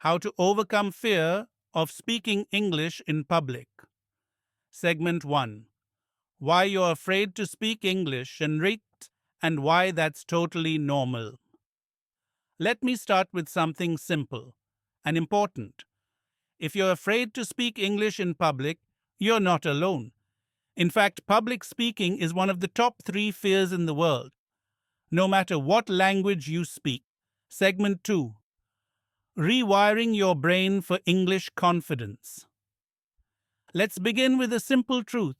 How to overcome fear of speaking English in public. Segment 1. Why you're afraid to speak English and why that's totally normal. Let me start with something simple and important. If you're afraid to speak English in public, you're not alone. In fact, public speaking is one of the top 3 fears in the world, no matter what language you speak. Segment 2. Rewiring your brain for English confidence. Let's begin with a simple truth.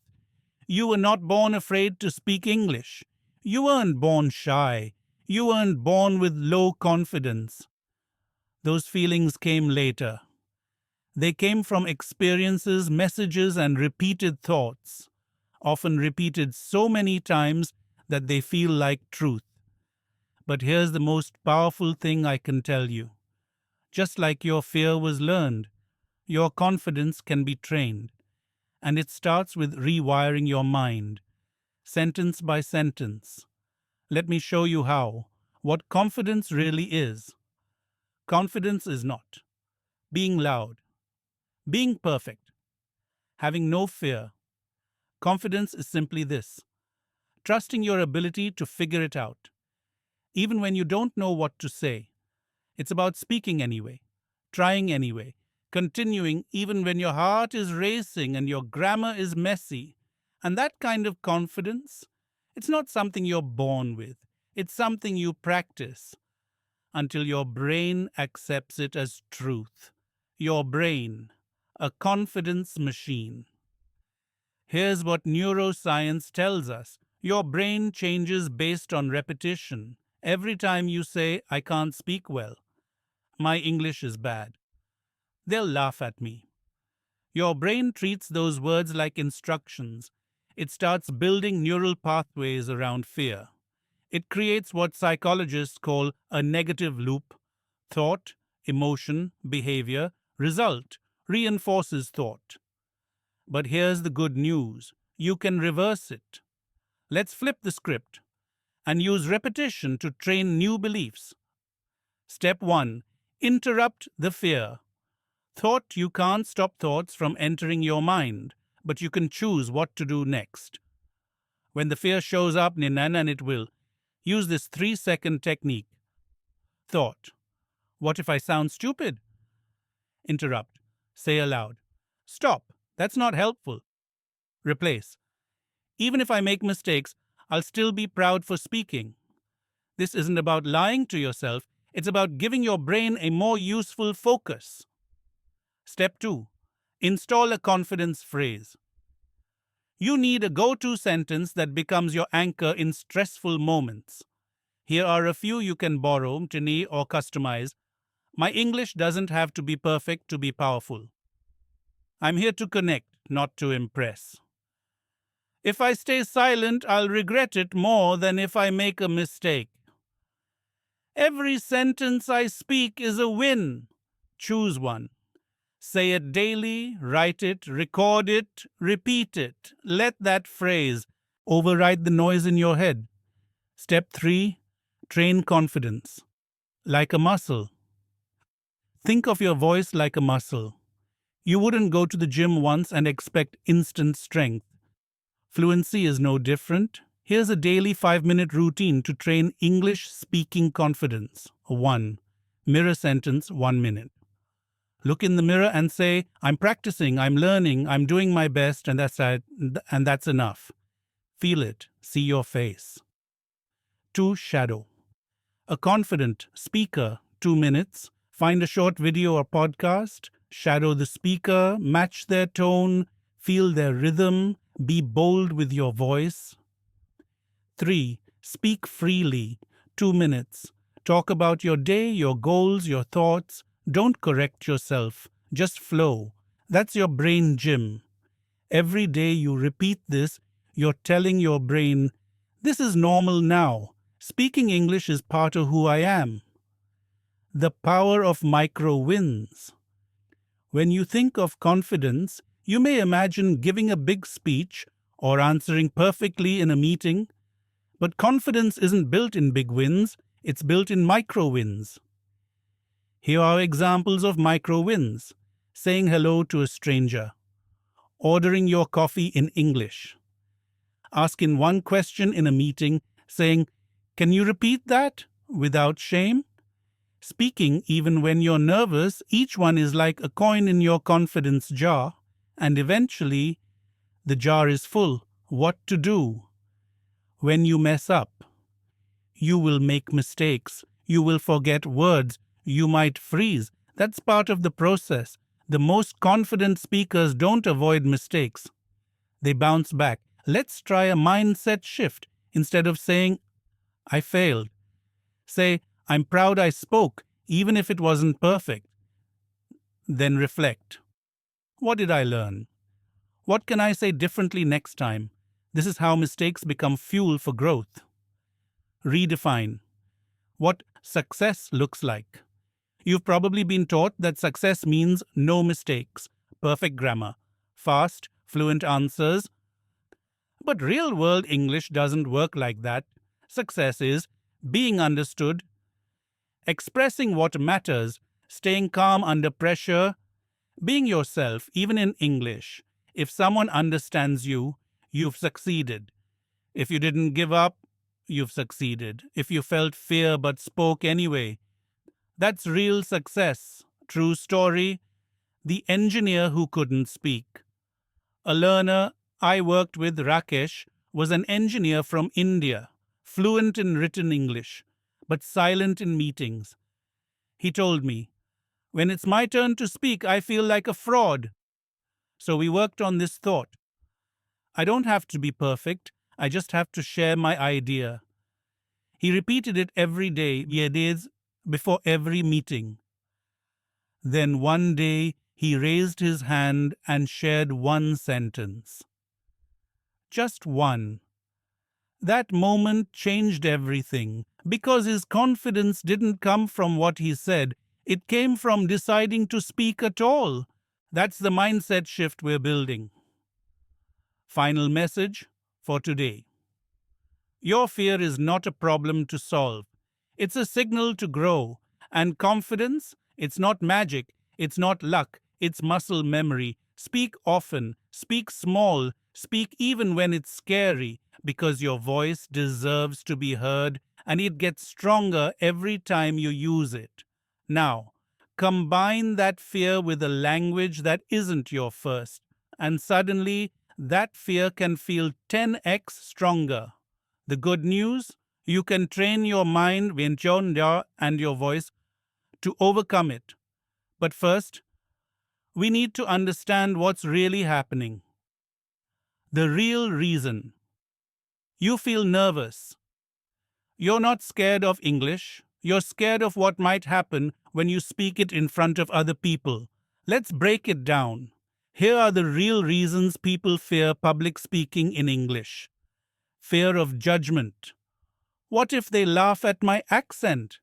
You were not born afraid to speak English. You weren't born shy. You weren't born with low confidence. Those feelings came later. They came from experiences, messages, and repeated thoughts, often repeated so many times that they feel like truth. But here's the most powerful thing I can tell you. Just like your fear was learned, your confidence can be trained. And it starts with rewiring your mind, sentence by sentence. Let me show you how. What confidence really is. Confidence is not being loud, being perfect, having no fear. Confidence is simply this: trusting your ability to figure it out, even when you don't know what to say. It's about speaking anyway, trying anyway, continuing even when your heart is racing and your grammar is messy. And that kind of confidence, it's not something you're born with. It's something you practice until your brain accepts it as truth. Your brain, a confidence machine. Here's what neuroscience tells us. Your brain changes based on repetition. Every time you say, "I can't speak well," "My English is bad," "They'll laugh at me," your brain treats those words like instructions. It starts building neural pathways around fear. It creates what psychologists call a negative loop. Thought, emotion, behavior, result reinforces thought. But here's the good news. You can reverse it. Let's flip the script and use repetition to train new beliefs. Step 1. Interrupt the fear. You can't stop thoughts from entering your mind, but you can choose what to do next. When the fear shows up, and it will, use this 3-second technique. Thought: what if I sound stupid? Interrupt. Say aloud: stop, that's not helpful. Replace: even if I make mistakes, I'll still be proud for speaking. This isn't about lying to yourself, it's about giving your brain a more useful focus. Step 2. Install a confidence phrase. You need a go-to sentence that becomes your anchor in stressful moments. Here are a few you can borrow, or customize. My English doesn't have to be perfect to be powerful. I'm here to connect, not to impress. If I stay silent, I'll regret it more than if I make a mistake. Every sentence I speak is a win. Choose one. Say it daily, write it, record it, repeat it. Let that phrase override the noise in your head. Step 3. Train confidence. Like a muscle. Think of your voice like a muscle. You wouldn't go to the gym once and expect instant strength. Fluency is no different. Here's a daily 5-minute routine to train English speaking confidence. 1. Mirror sentence 1 minute. Look in the mirror and say, "I'm practicing, I'm learning, I'm doing my best," and that's enough. Feel it. See your face. 2. Shadow. A confident speaker, 2 minutes. Find a short video or podcast. Shadow the speaker, match their tone, feel their rhythm, be bold with your voice. 3. Speak freely, 2 minutes. Talk about your day, your goals, your thoughts. Don't correct yourself, just flow. That's your brain gym. Every day you repeat this, you're telling your brain, "This is normal now. Speaking English is part of who I am." The power of micro wins. When you think of confidence, you may imagine giving a big speech or answering perfectly in a meeting. But confidence isn't built in big wins, it's built in micro wins. Here are examples of micro wins: saying hello to a stranger, ordering your coffee in English, asking one question in a meeting, saying, "Can you repeat that?" without shame. Speaking even when you're nervous, each one is like a coin in your confidence jar, and eventually the jar is full. What to do when you mess up? You will make mistakes. You will forget words. You might freeze. That's part of the process. The most confident speakers don't avoid mistakes. They bounce back. Let's try a mindset shift. Instead of saying, "I failed," say, "I'm proud I spoke, even if it wasn't perfect." Then reflect. What did I learn? What can I say differently next time? This is how mistakes become fuel for growth. Redefine what success looks like. You've probably been taught that success means no mistakes, perfect grammar, fast, fluent answers. But real world English doesn't work like that. Success is being understood, expressing what matters, staying calm under pressure, being yourself, even in English. If someone understands you, you've succeeded. If you didn't give up, you've succeeded. If you felt fear but spoke anyway, that's real success. True story: the engineer who couldn't speak. A learner I worked with, Rakesh, was an engineer from India, fluent in written English, but silent in meetings. He told me, "When it's my turn to speak, I feel like a fraud." So we worked on this thought. I don't have to be perfect, I just have to share my idea. He repeated it every day, days before every meeting. Then one day he raised his hand and shared one sentence. Just one. That moment changed everything, because his confidence didn't come from what he said, it came from deciding to speak at all. That's the mindset shift we're building. Final message for today. Your fear is not a problem to solve. It's a signal to grow. And confidence, it's not magic, it's not luck, it's muscle memory. Speak often, speak small, speak even when it's scary, because your voice deserves to be heard and it gets stronger every time you use it. Now, combine that fear with a language that isn't your first, and suddenly that fear can feel 10x stronger. The good news: you can train your mind and your voice to overcome it. But first, we need to understand what's really happening. The real reason. You feel nervous. You're not scared of English. You're scared of what might happen when you speak it in front of other people. Let's break it down. Here are the real reasons people fear public speaking in English. Fear of judgment. What if they laugh at my accent?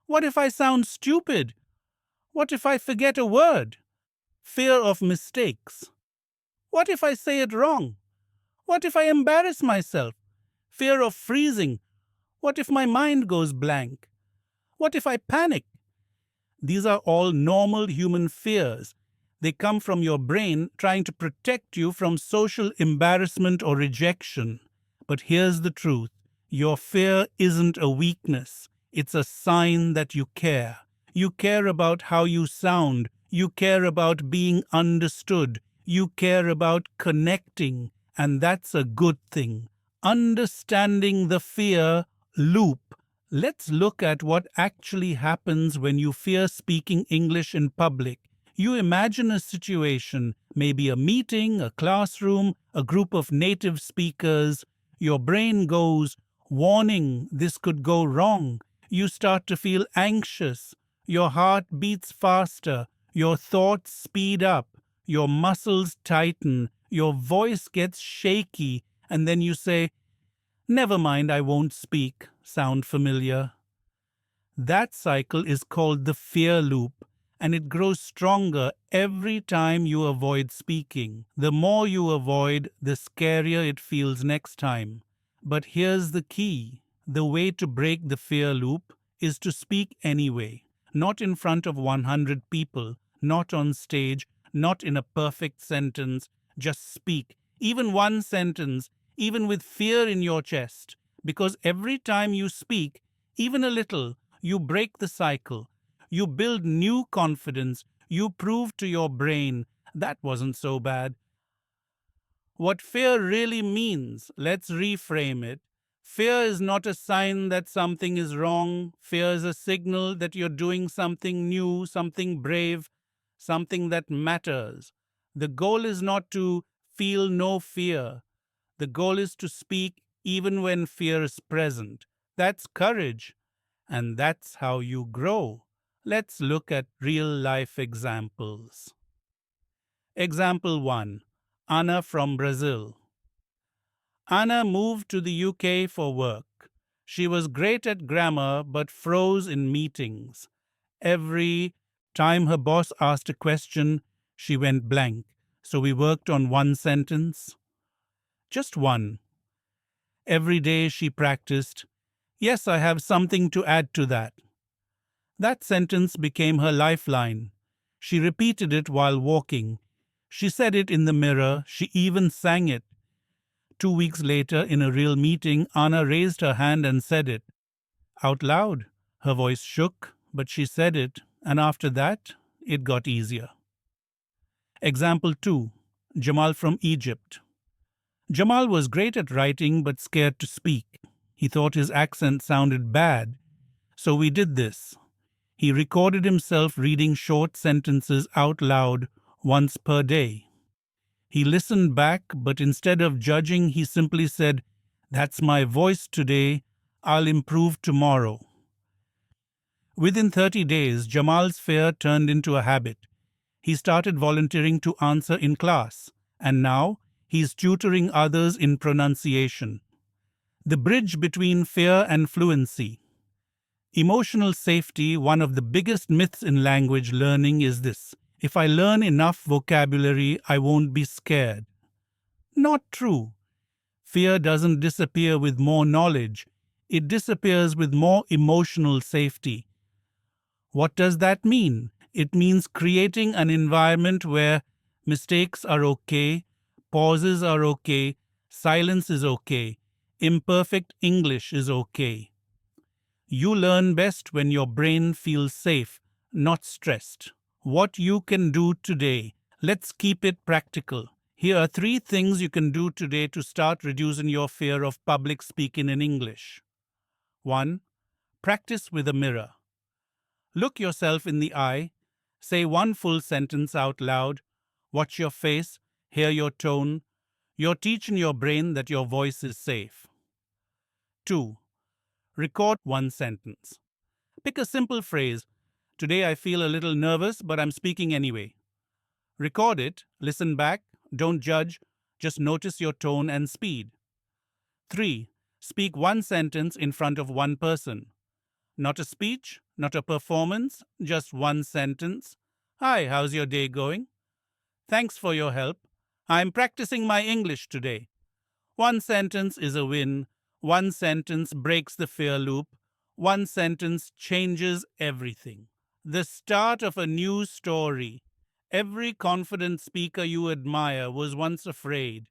What if I sound stupid? What if I forget a word? Fear of mistakes. What if I say it wrong? What if I embarrass myself? Fear of freezing. What if my mind goes blank? What if I panic? These are all normal human fears. They come from your brain trying to protect you from social embarrassment or rejection. But here's the truth. Your fear isn't a weakness. It's a sign that you care. You care about how you sound. You care about being understood. You care about connecting. And that's a good thing. Understanding the fear loop. Let's look at what actually happens when you fear speaking English in public. You imagine a situation, maybe a meeting, a classroom, a group of native speakers. Your brain goes, "Warning, this could go wrong." You start to feel anxious. Your heart beats faster. Your thoughts speed up. Your muscles tighten. Your voice gets shaky. And then you say, "Never mind, I won't speak." Sound familiar? That cycle is called the fear loop, and it grows stronger every time you avoid speaking. The more you avoid, the scarier it feels next time. But here's the key. The way to break the fear loop is to speak anyway. not in front of 100 people, not on stage, not in a perfect sentence. Just speak, even one sentence, even with fear in your chest. Because every time you speak, even a little, you break the cycle. You build new confidence. You prove to your brain that wasn't so bad. What fear really means, let's reframe it. Fear is not a sign that something is wrong. Fear is a signal that you're doing something new, something brave, something that matters. The goal is not to feel no fear. The goal is to speak even when fear is present. That's courage, and that's how you grow. Let's look at real life examples. Example 1. Anna from Brazil. Anna moved to the UK for work. She was great at grammar but froze in meetings. Every time her boss asked a question, she went blank. So we worked on one sentence. Just one. Every day she practiced, "Yes, I have something to add to that." That sentence became her lifeline. She repeated it while walking. She said it in the mirror. She even sang it. 2 weeks later, in a real meeting, Anna raised her hand and said it out loud. Her voice shook, but she said it, and after that, it got easier. Example 2. Jamal from Egypt. Jamal was great at writing but scared to speak. He thought his accent sounded bad, so we did this. He recorded himself reading short sentences out loud once per day. He listened back, but instead of judging, he simply said, "That's my voice today. I'll improve tomorrow." Within 30 days, Jamal's fear turned into a habit. He started volunteering to answer in class, and now he's tutoring others in pronunciation. The bridge between fear and fluency. Emotional safety, one of the biggest myths in language learning, is this: if I learn enough vocabulary, I won't be scared. Not true. Fear doesn't disappear with more knowledge, it disappears with more emotional safety. What does that mean? It means creating an environment where mistakes are okay, pauses are okay, silence is okay, imperfect English is okay. You learn best when your brain feels safe, not stressed. What you can do today. Let's keep it practical. Here are 3 things you can do today to start reducing your fear of public speaking in English. 1. Practice with a mirror. Look yourself in the eye. Say one full sentence out loud. Watch your face. Hear your tone. You're teaching your brain that your voice is safe. 2. Record one sentence. Pick a simple phrase. Today I feel a little nervous, but I'm speaking anyway. Record it, listen back, don't judge, just notice your tone and speed. 3. Speak one sentence in front of one person. Not a speech, not a performance, just one sentence. "Hi, how's your day going? Thanks for your help. I'm practicing my English today." One sentence is a win. One sentence breaks the fear loop. One sentence changes everything. The start of a new story. Every confident speaker you admire was once afraid.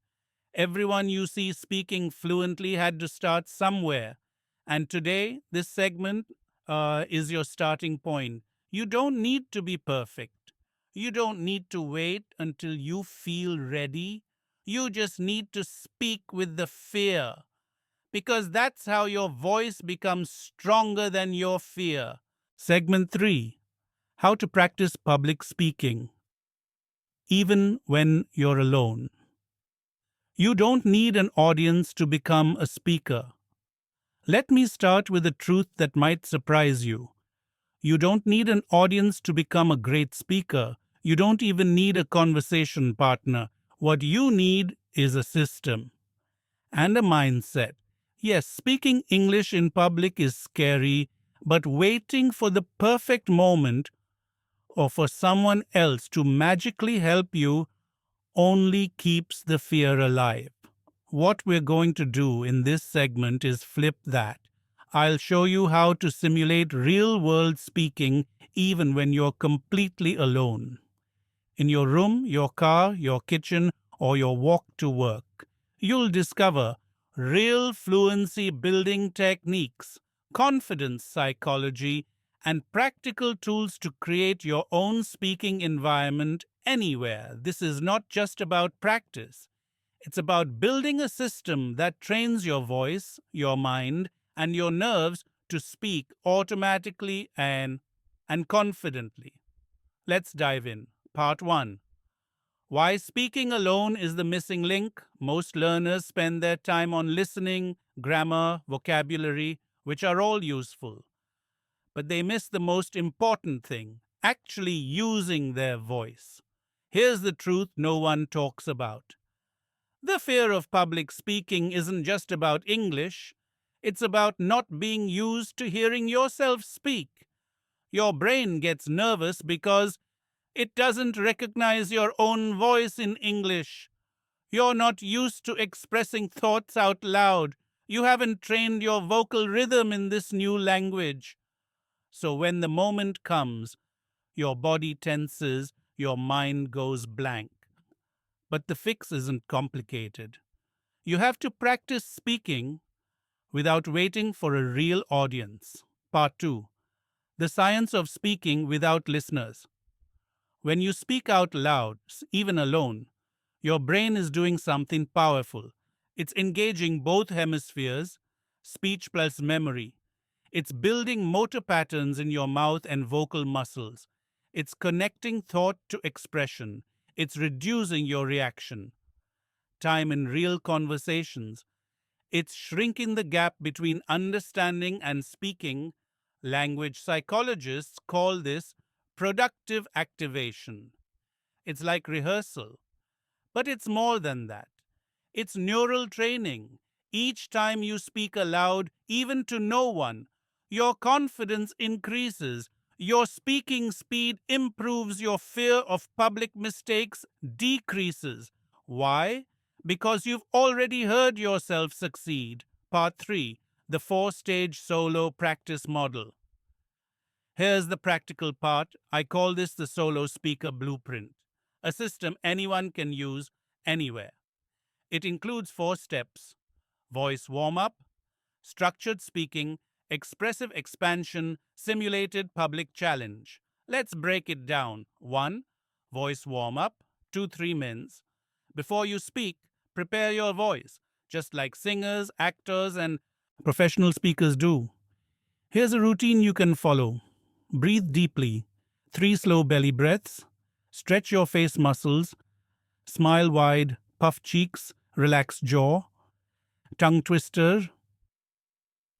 Everyone you see speaking fluently had to start somewhere. And today, this segment is your starting point. You don't need to be perfect. You don't need to wait until you feel ready. You just need to speak with the fear, because that's how your voice becomes stronger than your fear. Segment 3. How to practice public speaking, even when you're alone. You don't need an audience to become a speaker. Let me start with a truth that might surprise you. You don't need an audience to become a great speaker. You don't even need a conversation partner. What you need is a system and a mindset. Yes, speaking English in public is scary, but waiting for the perfect moment or for someone else to magically help you only keeps the fear alive. What we're going to do in this segment is flip that. I'll show you how to simulate real world speaking even when you're completely alone. In your room, your car, your kitchen, or your walk to work, you'll discover real fluency building techniques, confidence psychology, and practical tools to create your own speaking environment anywhere. This is not just about practice. It's about building a system that trains your voice, your mind, and your nerves to speak automatically and confidently. Let's dive in. Part 1. Why speaking alone is the missing link. Most learners spend their time on listening, grammar, vocabulary, which are all useful. But they miss the most important thing, actually using their voice. Here's the truth no one talks about. The fear of public speaking isn't just about English, it's about not being used to hearing yourself speak. Your brain gets nervous because it doesn't recognize your own voice in English. You're not used to expressing thoughts out loud. You haven't trained your vocal rhythm in this new language. So when the moment comes, your body tenses, your mind goes blank. But the fix isn't complicated. You have to practice speaking without waiting for a real audience. Part 2. The science of speaking without listeners. When you speak out loud, even alone, your brain is doing something powerful. It's engaging both hemispheres, speech plus memory. It's building motor patterns in your mouth and vocal muscles. It's connecting thought to expression. It's reducing your reaction time in real conversations. It's shrinking the gap between understanding and speaking. Language psychologists call this productive activation. It's like rehearsal, but it's more than that. It's neural training. Each time you speak aloud, even to no one, your confidence increases. Your speaking speed improves. Your fear of public mistakes decreases. Why? Because you've already heard yourself succeed. Part 3. The 4-stage solo practice model. Here's the practical part. I call this the solo speaker blueprint, a system anyone can use anywhere. It includes 4 steps: voice warm up, structured speaking, expressive expansion, simulated public challenge. Let's break it down. 1. Voice warm up, 2-3 minutes. Before you speak, prepare your voice, just like singers, actors, and professional speakers do. Here's a routine you can follow. Breathe deeply. 3 slow belly breaths. Stretch your face muscles. Smile wide, puff cheeks, relax jaw. Tongue twister.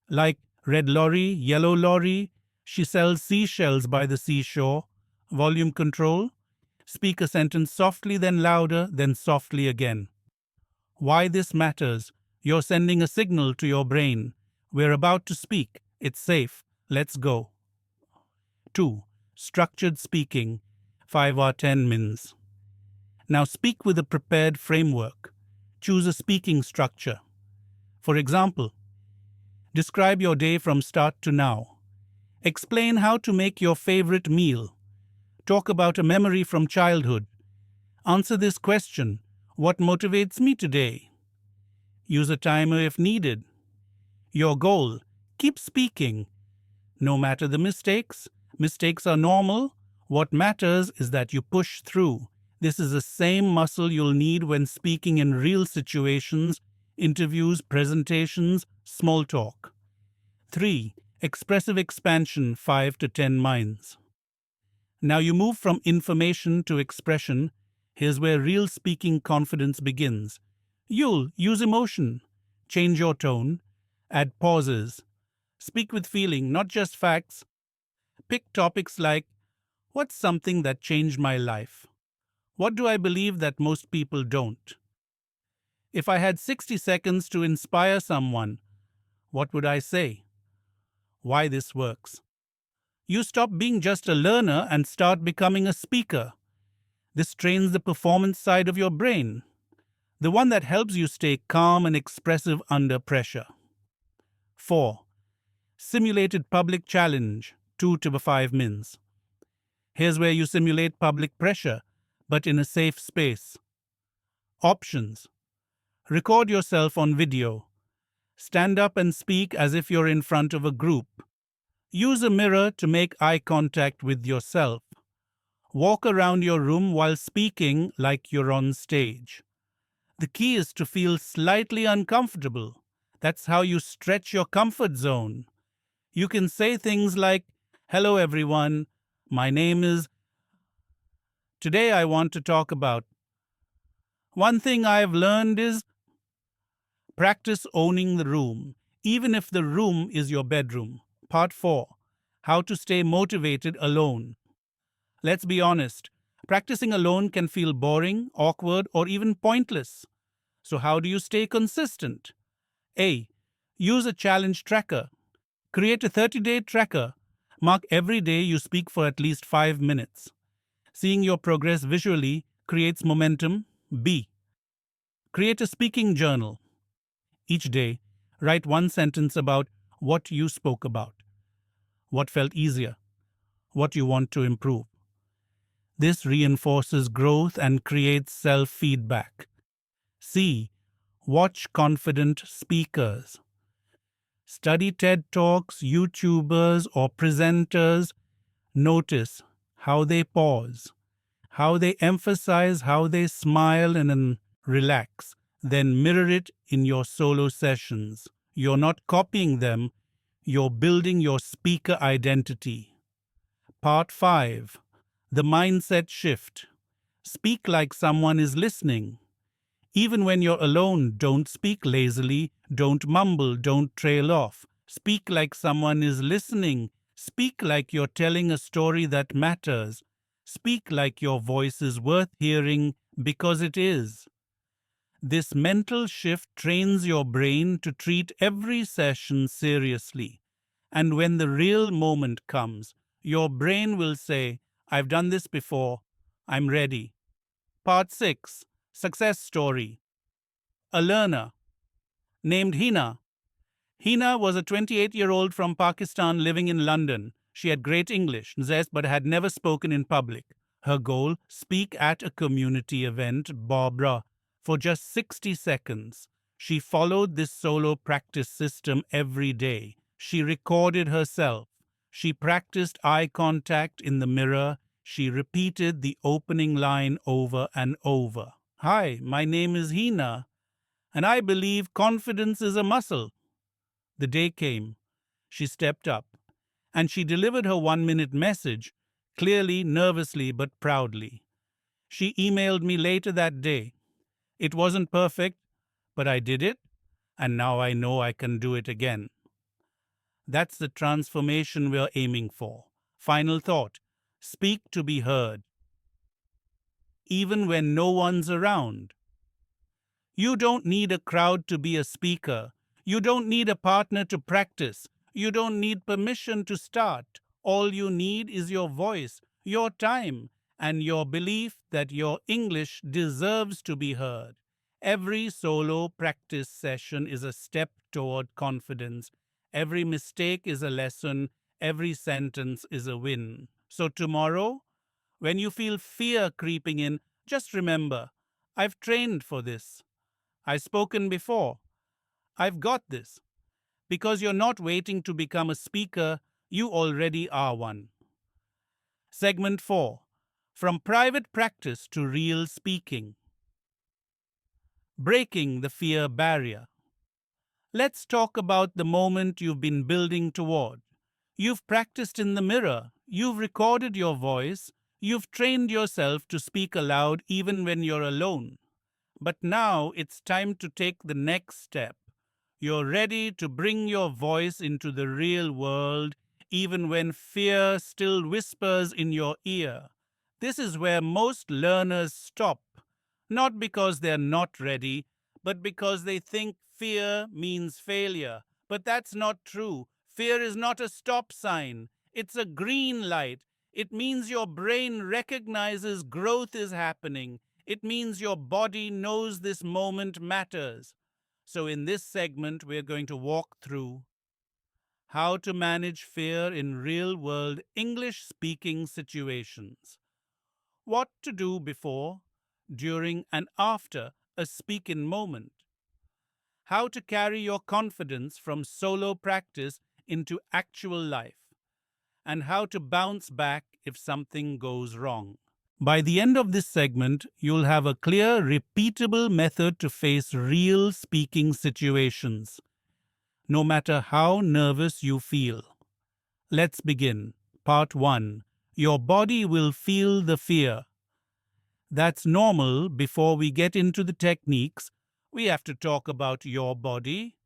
Like red lorry, yellow lorry, she sells seashells by the seashore. Volume control. Speak a sentence softly, then louder, then softly again. Why this matters? You're sending a signal to your brain. We're about to speak. It's safe. Let's go. 2. Structured speaking, 5 or 10 mins. Now speak with a prepared framework. Choose a speaking structure. For example, describe your day from start to now. Explain how to make your favorite meal. Talk about a memory from childhood. Answer this question: what motivates me today? Use a timer if needed. Your goal: keep speaking. No matter the mistakes. Mistakes are normal. What matters is that you push through. This is the same muscle you'll need when speaking in real situations, interviews, presentations, small talk. 3. Expressive expansion, 5 to 10 minds. Now you move from information to expression. Here's where real speaking confidence begins. You'll use emotion. Change your tone. Add pauses. Speak with feeling, not just facts. Pick topics like, what's something that changed my life? What do I believe that most people don't? If I had 60 seconds to inspire someone, what would I say? Why this works? You stop being just a learner and start becoming a speaker. This trains the performance side of your brain, the one that helps you stay calm and expressive under pressure. 4. Simulated public challenge, 2 to 5 mins. Here's where you simulate public pressure, but in a safe space. Options: record yourself on video. Stand up and speak as if you're in front of a group. Use a mirror to make eye contact with yourself. Walk around your room while speaking like you're on stage. The key is to feel slightly uncomfortable. That's how you stretch your comfort zone. You can say things like, "Hello everyone, my name is..." Today I want to talk about. One thing I've learned is practice owning the room, even if the room is your bedroom. Part 4. How to stay motivated alone. Let's be honest, practicing alone can feel boring, awkward, or even pointless. So how do you stay consistent? A. Use a challenge tracker. Create a 30-day tracker. Mark every day you speak for at least 5 minutes. Seeing your progress visually creates momentum. B. Create a speaking journal. Each day, write one sentence about what you spoke about, what felt easier, what you want to improve. This reinforces growth and creates self-feedback. C. Watch confident speakers. Study TED Talks, YouTubers, or presenters. Notice how they pause, how they emphasize, how they smile and then relax. Then mirror it in your solo sessions. You're not copying them, you're building your speaker identity. Part 5. The mindset shift. Speak like someone is listening. Even when you're alone, don't speak lazily, don't mumble, don't trail off. Speak like someone is listening. Speak like you're telling a story that matters. Speak like your voice is worth hearing because it is. This mental shift trains your brain to treat every session seriously. And when the real moment comes, your brain will say, "I've done this before, I'm ready." Part 6. Success Story. A learner named Hina. Hina was a 28-year-old from Pakistan living in London. She had great English, zest, but had never spoken in public. Her goal: speak at a community event, Barbara, for just 60 seconds. She followed this solo practice system every day. She recorded herself. She practiced eye contact in the mirror. She repeated the opening line over and over. "Hi, my name is Hina, and I believe confidence is a muscle." The day came. She stepped up, and she delivered her 1-minute message, clearly, nervously, but proudly. She emailed me later that day. "It wasn't perfect, but I did it, and now I know I can do it again." That's the transformation we're aiming for. Final thought: speak to be heard, even when no one's around. You don't need a crowd to be a speaker. You don't need a partner to practice. You don't need permission to start. All you need is your voice, your time, and your belief that your English deserves to be heard. Every solo practice session is a step toward confidence. Every mistake is a lesson. Every sentence is a win. So tomorrow, when you feel fear creeping in, just remember, I've trained for this. I've spoken before. I've got this. Because you're not waiting to become a speaker, you already are one. Segment 4. From private practice to real speaking. Breaking the fear barrier. Let's talk about the moment you've been building toward. You've practiced in the mirror. You've recorded your voice. You've trained yourself to speak aloud even when you're alone. But now it's time to take the next step. You're ready to bring your voice into the real world, even when fear still whispers in your ear. This is where most learners stop, not because they're not ready, but because they think fear means failure. But that's not true. Fear is not a stop sign. It's a green light. It means your brain recognizes growth is happening. It means your body knows this moment matters. So in this segment, we're going to walk through how to manage fear in real-world English-speaking situations, what to do before, during, and after a speaking moment, how to carry your confidence from solo practice into actual life, and how to bounce back if something goes wrong. By the end of this segment, you'll have a clear, repeatable method to face real speaking situations, no matter how nervous you feel. Let's begin. Part 1. Your body will feel the fear. That's normal. Before we get into the techniques, we have to talk about your body.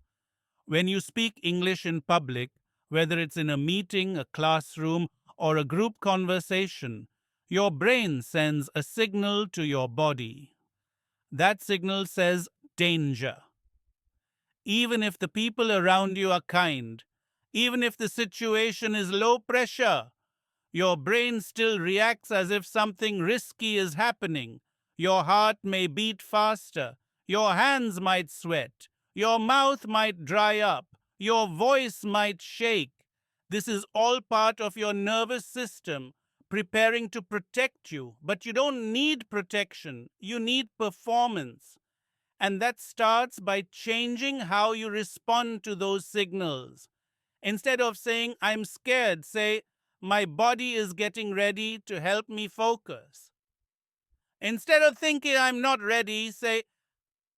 When you speak English in public, whether it's in a meeting, a classroom, or a group conversation, your brain sends a signal to your body. That signal says danger. Even if the people around you are kind, even if the situation is low pressure, your brain still reacts as if something risky is happening. Your heart may beat faster. Your hands might sweat. Your mouth might dry up. Your voice might shake. This is all part of your nervous system preparing to protect you. But you don't need protection. You need performance. And that starts by changing how you respond to those signals. Instead of saying, I'm scared, say, my body is getting ready to help me focus. Instead of thinking I'm not ready, say,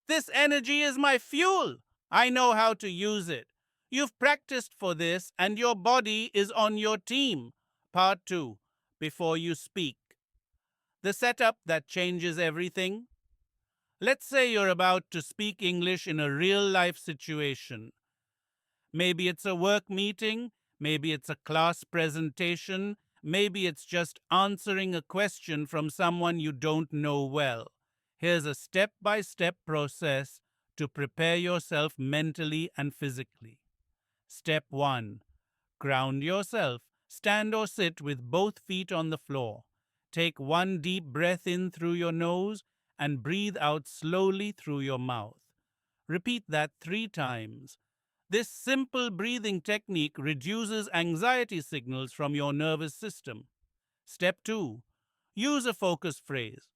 this energy is my fuel. I know how to use it. You've practiced for this and your body is on your team. Part 2. Before you speak. The setup that changes everything. Let's say you're about to speak English in a real-life situation. Maybe it's a work meeting, maybe it's a class presentation, maybe it's just answering a question from someone you don't know well. Here's a step-by-step process to prepare yourself mentally and physically. Step 1. Ground yourself. Stand or sit with both feet on the floor. Take one deep breath in through your nose and breathe out slowly through your mouth. Repeat that 3 times. This simple breathing technique reduces anxiety signals from your nervous system. Step 2. Use a focus phrase.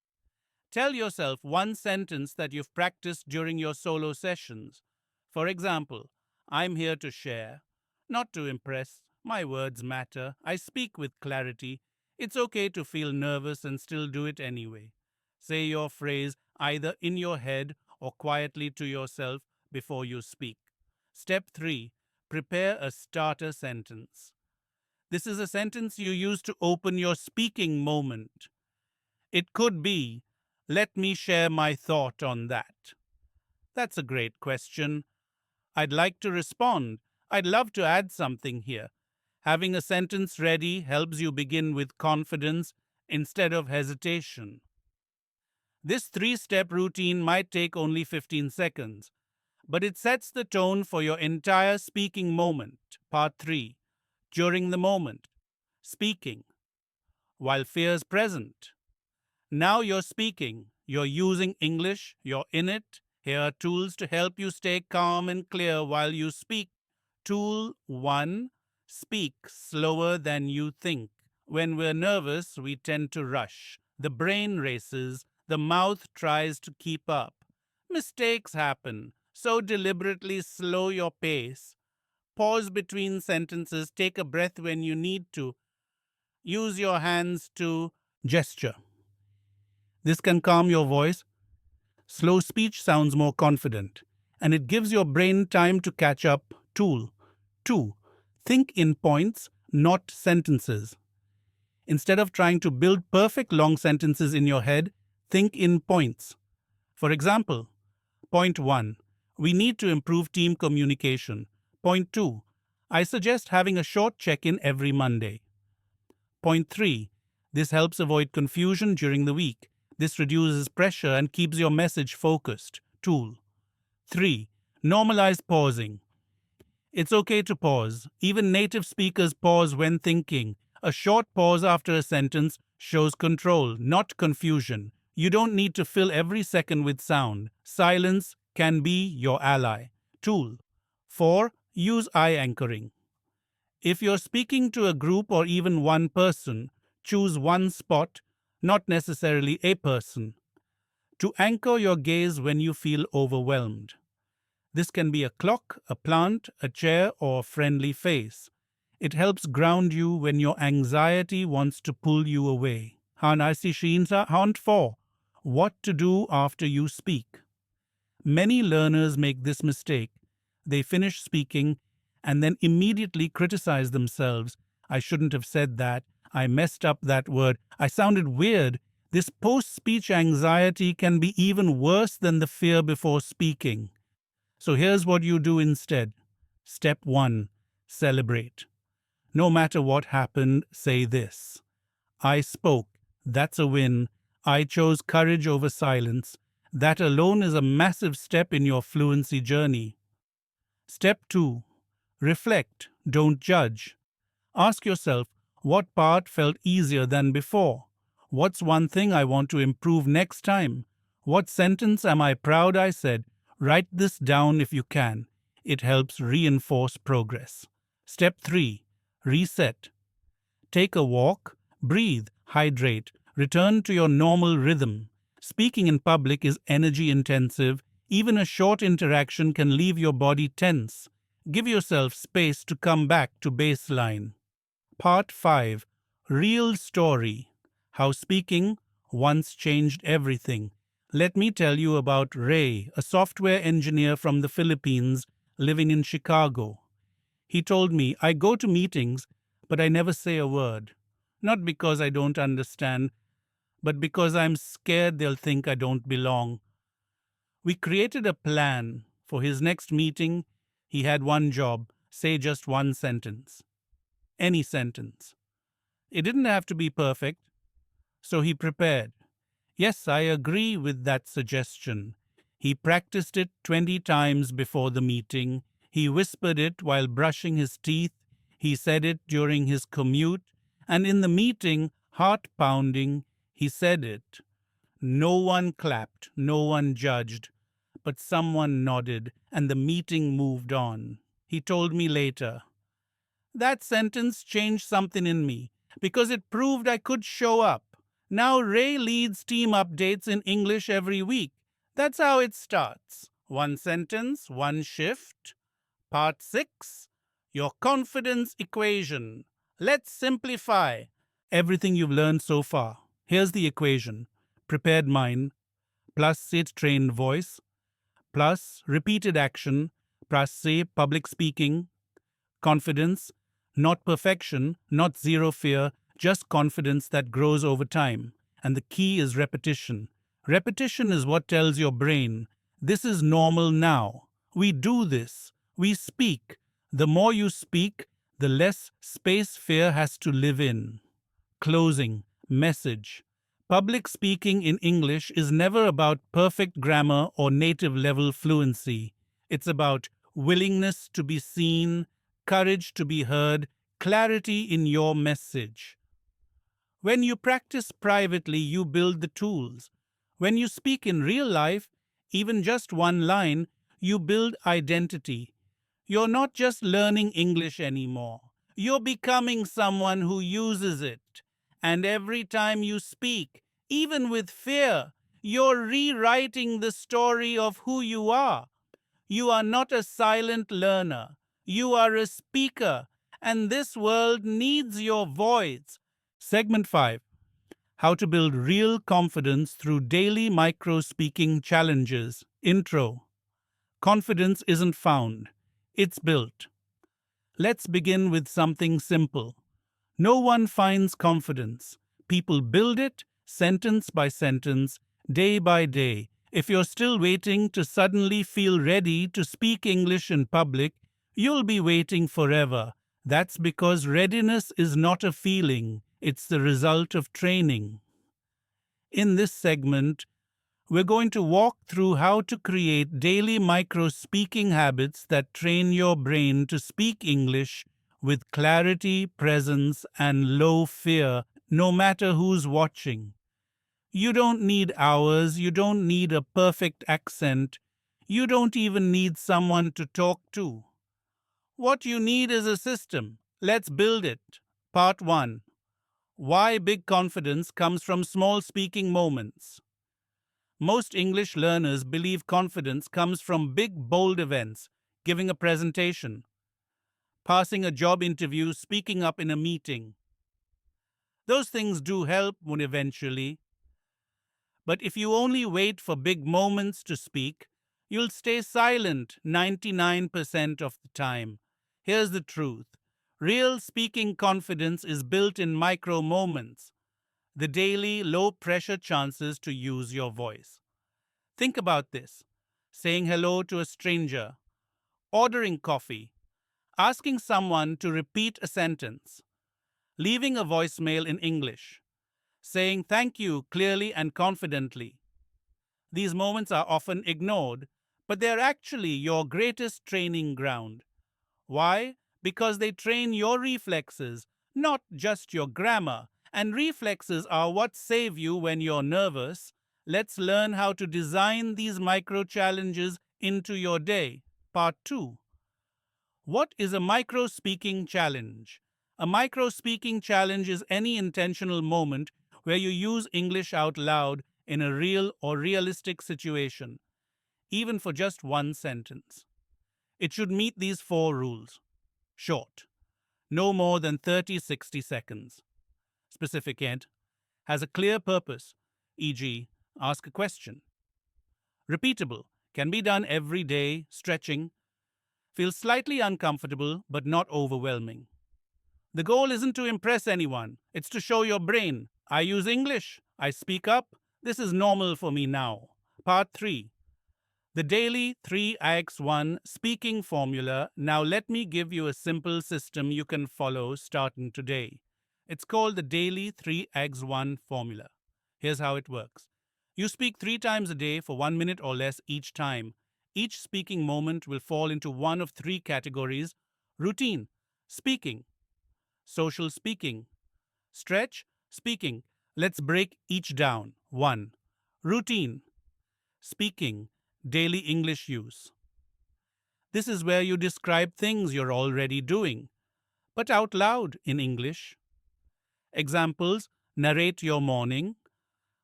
Tell yourself one sentence that you've practiced during your solo sessions. For example, I'm here to share, not to impress. My words matter. I speak with clarity. It's okay to feel nervous and still do it anyway. Say your phrase either in your head or quietly to yourself before you speak. Step 3. Prepare a starter sentence. This is a sentence you use to open your speaking moment. It could be, let me share my thought on that. That's a great question. I'd like to respond. I'd love to add something here. Having a sentence ready helps you begin with confidence instead of hesitation. This 3-step routine might take only 15 seconds, but it sets the tone for your entire speaking moment. Part 3. During the moment. Speaking. While fear's present. Now you're speaking. You're using English. You're in it. Here are tools to help you stay calm and clear while you speak. Tool 1. Speak slower than you think. When we're nervous, we tend to rush. The brain races. The mouth tries to keep up. Mistakes happen. So deliberately slow your pace. Pause between sentences. Take a breath when you need to. Use your hands to gesture. This can calm your voice. Slow speech sounds more confident, and it gives your brain time to catch up. Tool 2. Think in points, not sentences. Instead of trying to build perfect long sentences in your head, think in points. For example, point 1. We need to improve team communication. Point 2. I suggest having a short check-in every Monday. Point 3. This helps avoid confusion during the week. This reduces pressure and keeps your message focused. Tool 3. Normalize pausing. It's okay to pause. Even native speakers pause when thinking. A short pause after a sentence shows control, not confusion. You don't need to fill every second with sound. Silence can be your ally. Tool 4. Use eye anchoring. If you're speaking to a group or even one person, choose one spot, not necessarily a person, to anchor your gaze when you feel overwhelmed. This can be a clock, a plant, a chair, or a friendly face. It helps ground you when your anxiety wants to pull you away. Hand 4. What to do after you speak. Many learners make this mistake. They finish speaking and then immediately criticize themselves. I shouldn't have said that. I messed up that word. I sounded weird. This post speech anxiety can be even worse than the fear before speaking. So here's what you do instead. Step 1. Celebrate. No matter what happened, say this: I spoke. That's a win. I chose courage over silence. That alone is a massive step in your fluency journey. Step 2. Reflect. Don't judge. Ask yourself, what part felt easier than before? What's one thing I want to improve next time? What sentence am I proud I said? Write this down if you can. It helps reinforce progress. Step 3. Reset. Take a walk, breathe, hydrate, return to your normal rhythm. Speaking in public is energy intensive. Even a short interaction can leave your body tense. Give yourself space to come back to baseline. Part 5. Real Story. How Speaking Once Changed Everything. Let me tell you about Ray, a software engineer from the Philippines living in Chicago. He told me, I go to meetings, but I never say a word. Not because I don't understand, but because I'm scared they'll think I don't belong. We created a plan. For his next meeting, he had one job: say just one sentence. Any sentence. It didn't have to be perfect, so he prepared. Yes, I agree with that suggestion. He practiced it 20 times before the meeting. He whispered it while brushing his teeth. He said it during his commute. And in the meeting, heart pounding, he said it. No one clapped, no one judged, but someone nodded, and the meeting moved on. He told me later, that sentence changed something in me because it proved I could show up. Now Ray leads team updates in English every week. That's how it starts. One sentence, one shift. Part 6. Your confidence equation. Let's simplify everything you've learned so far. Here's the equation. Prepared mind plus sit trained voice plus repeated action plus say public speaking. Confidence, not perfection, not zero fear, just confidence that grows over time. And the key is repetition. Repetition is what tells your brain, this is normal now. We do this. We speak. The more you speak, the less space fear has to live in. Closing. Message. Public speaking in English is never about perfect grammar or native level fluency. It's about willingness to be seen, courage to be heard, clarity in your message. When you practice privately, you build the tools. When you speak in real life, even just one line, you build identity. You're not just learning English anymore. You're becoming someone who uses it. And every time you speak, even with fear, you're rewriting the story of who you are. You are not a silent learner. You are a speaker, and this world needs your voice. Segment 5. How to build real confidence through daily micro-speaking challenges. Intro. Confidence isn't found. It's built. Let's begin with something simple. No one finds confidence. People build it, sentence by sentence, day by day. If you're still waiting to suddenly feel ready to speak English in public, you'll be waiting forever. That's because readiness is not a feeling, it's the result of training. In this segment, we're going to walk through how to create daily micro-speaking habits that train your brain to speak English with clarity, presence, and low fear, no matter who's watching. You don't need hours, you don't need a perfect accent, you don't even need someone to talk to. What you need is a system, Let's build it. Part 1. Why big confidence comes from small speaking moments. Most English learners believe confidence comes from big, bold events, giving a presentation, passing a job interview, speaking up in a meeting. Those things do help when eventually, but if you only wait for big moments to speak, you'll stay silent 99% of the time. Here's the truth. Real speaking confidence is built in micro moments, the daily low pressure chances to use your voice. Think about this: saying hello to a stranger, ordering coffee, asking someone to repeat a sentence, leaving a voicemail in English, saying thank you clearly and confidently. These moments are often ignored, but they're actually your greatest training ground. Why? Because they train your reflexes, not just your grammar. And reflexes are what save you when you're nervous. Let's learn how to design these micro challenges into your day. Part 2. What is a micro speaking challenge? A micro speaking challenge is any intentional moment where you use English out loud in a real or realistic situation, even for just one sentence. It should meet these 4 rules. Short, no more than 30-60 seconds. Specific yet, has a clear purpose, e.g., ask a question. Repeatable, can be done every day, stretching, feels slightly uncomfortable but not overwhelming. The goal isn't to impress anyone, it's to show your brain, I use English, I speak up, this is normal for me now. Part 3. The daily 3x1 speaking formula. Now let me give you a simple system you can follow starting today. It's called the daily 3x1 formula. Here's how it works. You speak 3 times a day for 1 minute or less each time. Each speaking moment will fall into one of 3 categories: routine, speaking, social speaking, stretch, speaking. Let's break each down. 1. Routine, speaking, daily English use. This is where you describe things you're already doing, but out loud in English. Examples: narrate your morning.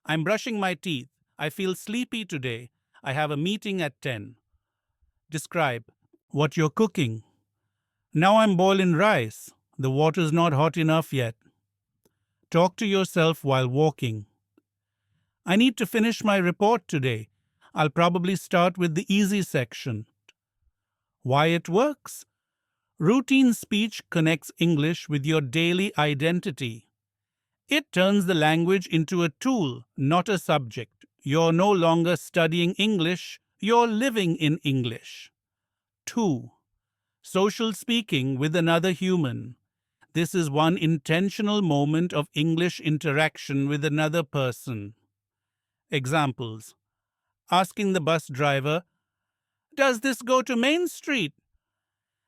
I'm brushing my teeth. I feel sleepy today. I have a meeting at 10. Describe what you're cooking. Now I'm boiling rice. The water's not hot enough yet. Talk to yourself while walking. I need to finish my report today. I'll probably start with the easy section. Why it works? Routine speech connects English with your daily identity. It turns the language into a tool, not a subject. You're no longer studying English, you're living in English. 2. Social speaking with another human. This is one intentional moment of English interaction with another person. Examples: asking the bus driver, does this go to Main Street?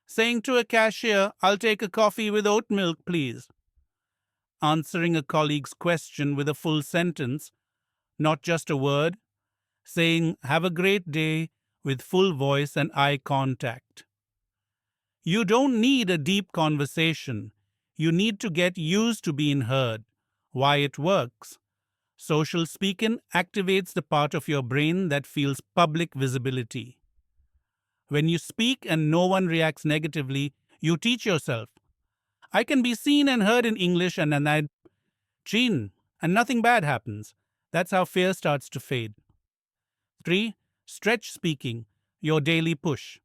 Saying to a cashier, I'll take a coffee with oat milk, please. Answering a colleague's question with a full sentence, not just a word. Saying, have a great day, with full voice and eye contact. You don't need a deep conversation. You need to get used to being heard. Why it works? Social speaking activates the part of your brain that feels public visibility. When you speak and no one reacts negatively, you teach yourself, I can be seen and heard in English and nothing bad happens. That's how fear starts to fade. 3. Stretch speaking, your daily push.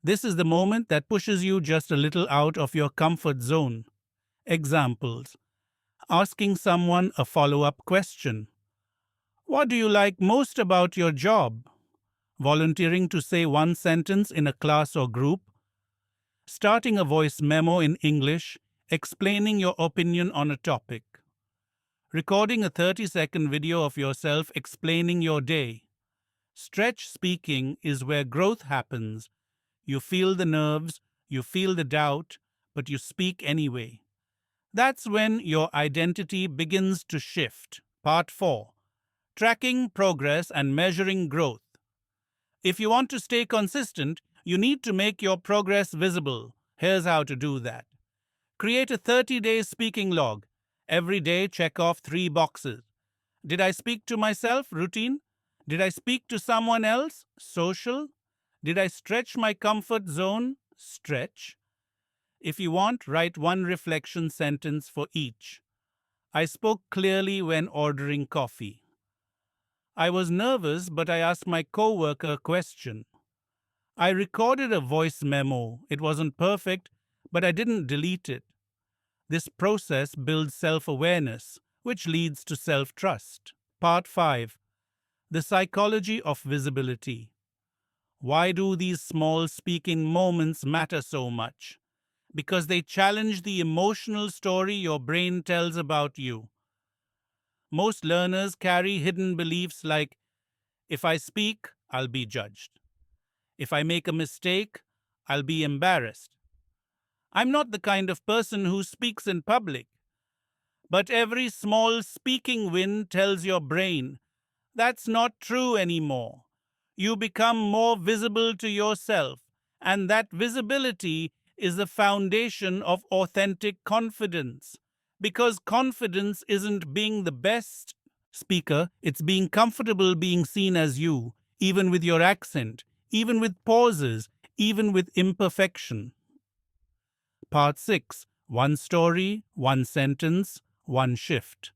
This is the moment that pushes you just a little out of your comfort zone. Examples: asking someone a follow-up question. What do you like most about your job? Volunteering to say one sentence in a class or group. Starting a voice memo in English, explaining your opinion on a topic. Recording a 30-second video of yourself explaining your day. Stretch speaking is where growth happens. You feel the nerves, you feel the doubt, but you speak anyway. That's when your identity begins to shift. Part 4. Tracking progress and measuring growth. If you want to stay consistent, you need to make your progress visible. Here's how to do that. Create a 30-day speaking log. Every day, check off 3 boxes. Did I speak to myself? Routine. Did I speak to someone else? Social. Did I stretch my comfort zone? Stretch. If you want, write one reflection sentence for each. I spoke clearly when ordering coffee. I was nervous, but I asked my coworker a question. I recorded a voice memo. It wasn't perfect, but I didn't delete it. This process builds self-awareness, which leads to self-trust. Part 5. The psychology of visibility. Why do these small speaking moments matter so much? Because they challenge the emotional story your brain tells about you. Most learners carry hidden beliefs like, if I speak, I'll be judged. If I make a mistake, I'll be embarrassed. I'm not the kind of person who speaks in public. But every small speaking win tells your brain, that's not true anymore. You become more visible to yourself, and that visibility is the foundation of authentic confidence. Because confidence isn't being the best speaker, it's being comfortable being seen as you, even with your accent, even with pauses, even with imperfection. Part 6. One story, one sentence, one shift.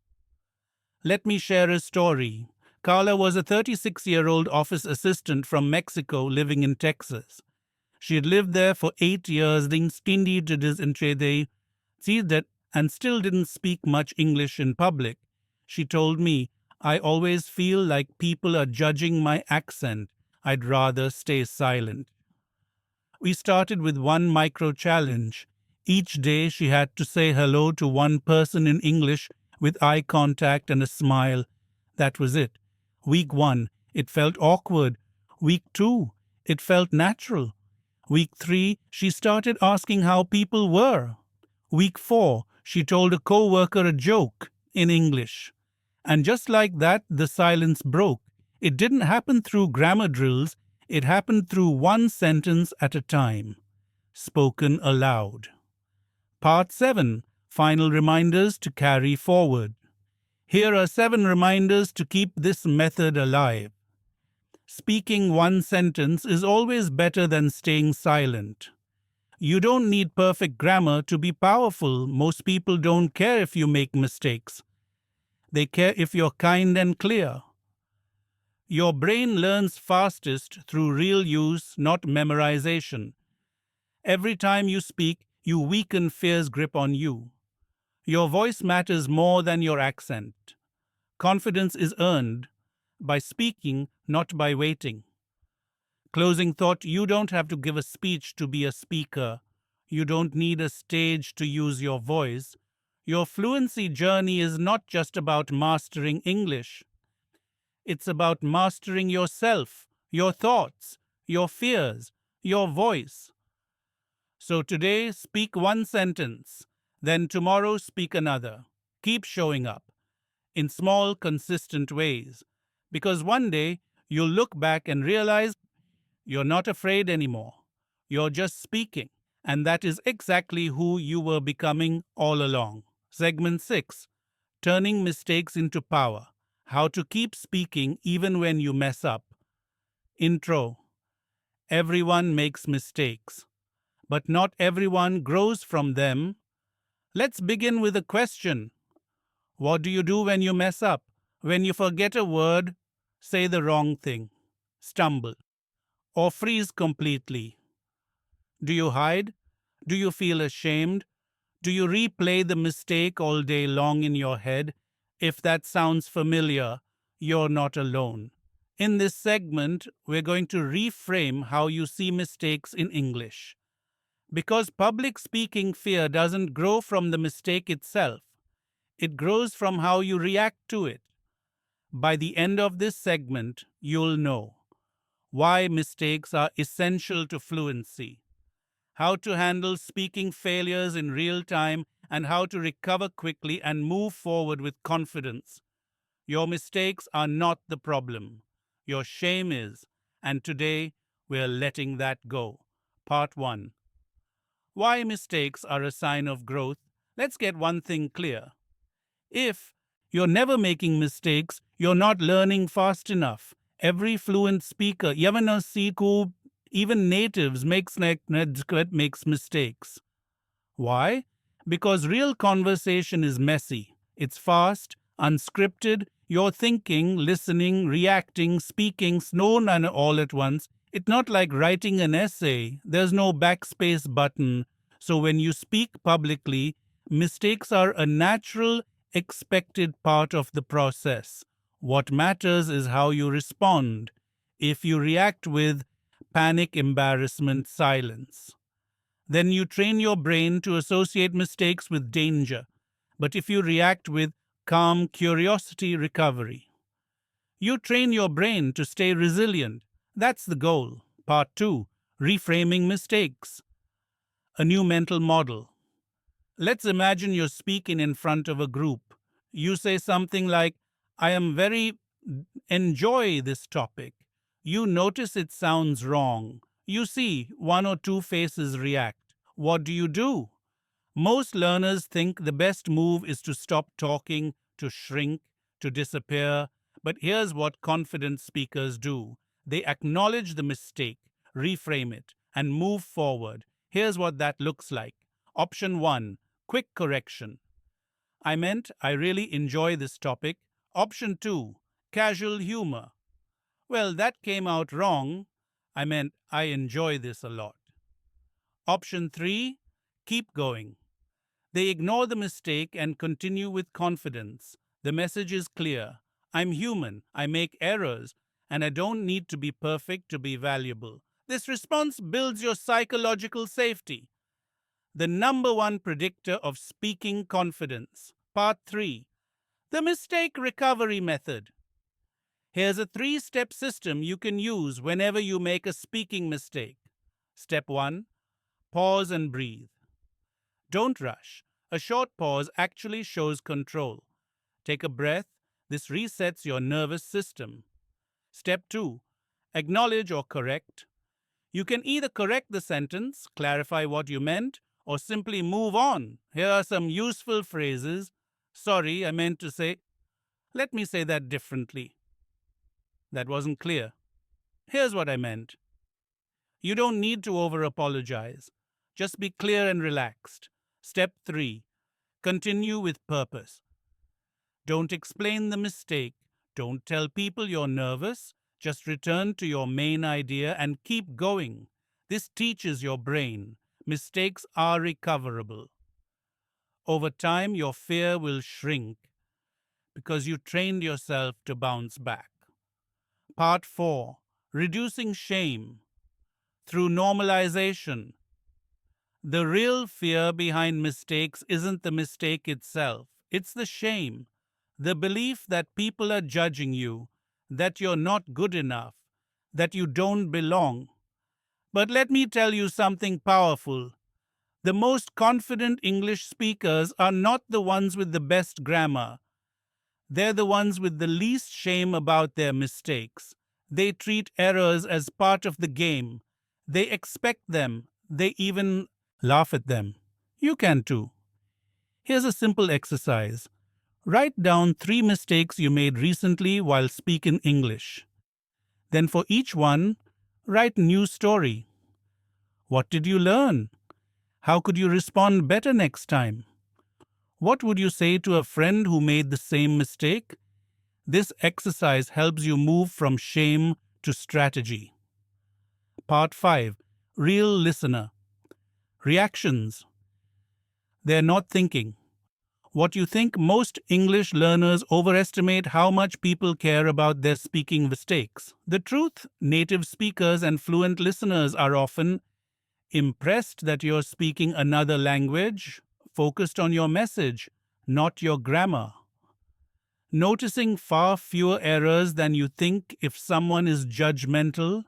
Let me share a story. Carla was a 36-year-old office assistant from Mexico living in Texas. She had lived there for 8 years, distinguidas entre that and still didn't speak much English in public. She told me, I always feel like people are judging my accent. I'd rather stay silent. We started with one micro challenge. Each day she had to say hello to one person in English with eye contact and a smile. That was it. Week 1, it felt awkward. Week 2, it felt natural. Week 3, she started asking how people were. Week 4, she told a coworker a joke in English. And just like that, the silence broke. It didn't happen through grammar drills. It happened through one sentence at a time, spoken aloud. Part 7. Final reminders to carry forward. Here are 7 reminders to keep this method alive. Speaking one sentence is always better than staying silent. You don't need perfect grammar to be powerful. Most people don't care if you make mistakes. They care if you're kind and clear. Your brain learns fastest through real use, not memorization. Every time you speak, you weaken fear's grip on you. Your voice matters more than your accent. Confidence is earned by speaking, not by waiting. Closing thought, you don't have to give a speech to be a speaker. You don't need a stage to use your voice. Your fluency journey is not just about mastering English. It's about mastering yourself, your thoughts, your fears, your voice. So today, speak one sentence. Then tomorrow, speak another. Keep showing up in small, consistent ways. Because one day, you'll look back and realize you're not afraid anymore. You're just speaking. And that is exactly who you were becoming all along. Segment 6. Turning mistakes into power. How to keep speaking even when you mess up. Intro. Everyone makes mistakes, but not everyone grows from them. Let's begin with a question. What do you do when you mess up? When you forget a word, say the wrong thing, stumble, or freeze completely? Do you hide? Do you feel ashamed? Do you replay the mistake all day long in your head? If that sounds familiar, you're not alone. In this segment, we're going to reframe how you see mistakes in English. Because public speaking fear doesn't grow from the mistake itself, it grows from how you react to it. By the end of this segment, you'll know why mistakes are essential to fluency, how to handle speaking failures in real time, and how to recover quickly and move forward with confidence. Your mistakes are not the problem. Your shame is. And today, we're letting that go. Part 1. Why mistakes are a sign of growth? Let's get one thing clear. If you're never making mistakes, you're not learning fast enough. Every fluent speaker, even natives, makes mistakes. Why? Because real conversation is messy. It's fast, unscripted. You're thinking, listening, reacting, speaking, snow and all at once. It's not like writing an essay. There's no backspace button. So when you speak publicly, mistakes are a natural, expected part of the process. What matters is how you respond. If you react with panic, embarrassment, silence, then you train your brain to associate mistakes with danger. But if you react with calm curiosity, recovery, you train your brain to stay resilient. That's the goal. Part 2, reframing mistakes. A new mental model. Let's imagine you're speaking in front of a group. You say something like, I am very enjoy this topic. You notice it sounds wrong. You see one or two faces react. What do? Most learners think the best move is to stop talking, to shrink, to disappear. But here's what confident speakers do: they acknowledge the mistake, reframe it, and move forward. Here's what that looks like. Option 1, quick correction. I really enjoy this topic. Option 2, casual humor. Well, that came out wrong. I enjoy this a lot. Option 3, keep going. They ignore the mistake and continue with confidence. The message is clear. I'm human, I make errors, and I don't need to be perfect to be valuable. This response builds your psychological safety. The number one predictor of speaking confidence. Part 3, the mistake recovery method. Here's a 3-step system you can use whenever you make a speaking mistake. Step 1, pause and breathe. Don't rush. A short pause actually shows control. Take a breath. This resets your nervous system. Step 2, acknowledge or correct. You can either correct the sentence, clarify what you meant, or simply move on. Here are some useful phrases. Sorry, I meant to say. Let me say that differently. That wasn't clear. Here's what I meant. You don't need to over-apologize. Just be clear and relaxed. Step 3, continue with purpose. Don't explain the mistake. Don't tell people you're nervous. Just return to your main idea and keep going. This teaches your brain mistakes are recoverable. Over time, your fear will shrink because you trained yourself to bounce back. Part 4, reducing shame through normalization. The real fear behind mistakes isn't the mistake itself, it's the shame, the belief that people are judging you, that you're not good enough, that you don't belong. But let me tell you something powerful. The most confident English speakers are not the ones with the best grammar. They're the ones with the least shame about their mistakes. They treat errors as part of the game. They expect them. They even laugh at them. You can too. Here's a simple exercise. Write down 3 mistakes you made recently while speaking English. Then for each one, write a new story. What did you learn? How could you respond better next time? What would you say to a friend who made the same mistake? This exercise helps you move from shame to strategy. Part 5, real listener. Reactions. They're not thinking what you think. Most English learners overestimate how much people care about their speaking mistakes. The truth, native speakers and fluent listeners are often impressed that you're speaking another language, focused on your message, not your grammar. Noticing far fewer errors than you think. If someone is judgmental,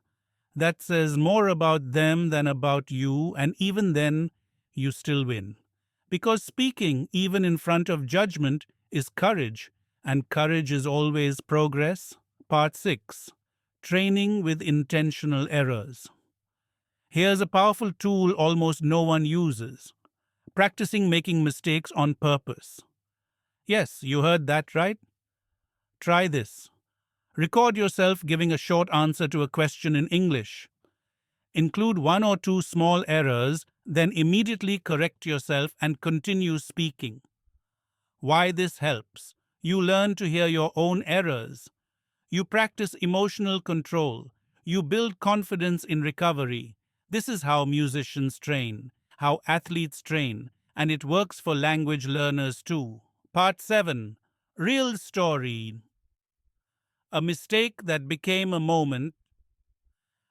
that says more about them than about you, and even then, you still win. Because speaking, even in front of judgment, is courage, and courage is always progress. Part 6, training with intentional errors. Here's a powerful tool almost no one uses: practicing making mistakes on purpose. Yes, you heard that right. Try this. Record yourself giving a short answer to a question in English. Include one or two small errors, then immediately correct yourself and continue speaking. Why this helps: you learn to hear your own errors. You practice emotional control. You build confidence in recovery. This is how musicians train, how athletes train, and it works for language learners too. Part 7: Real Story. A mistake that became a moment.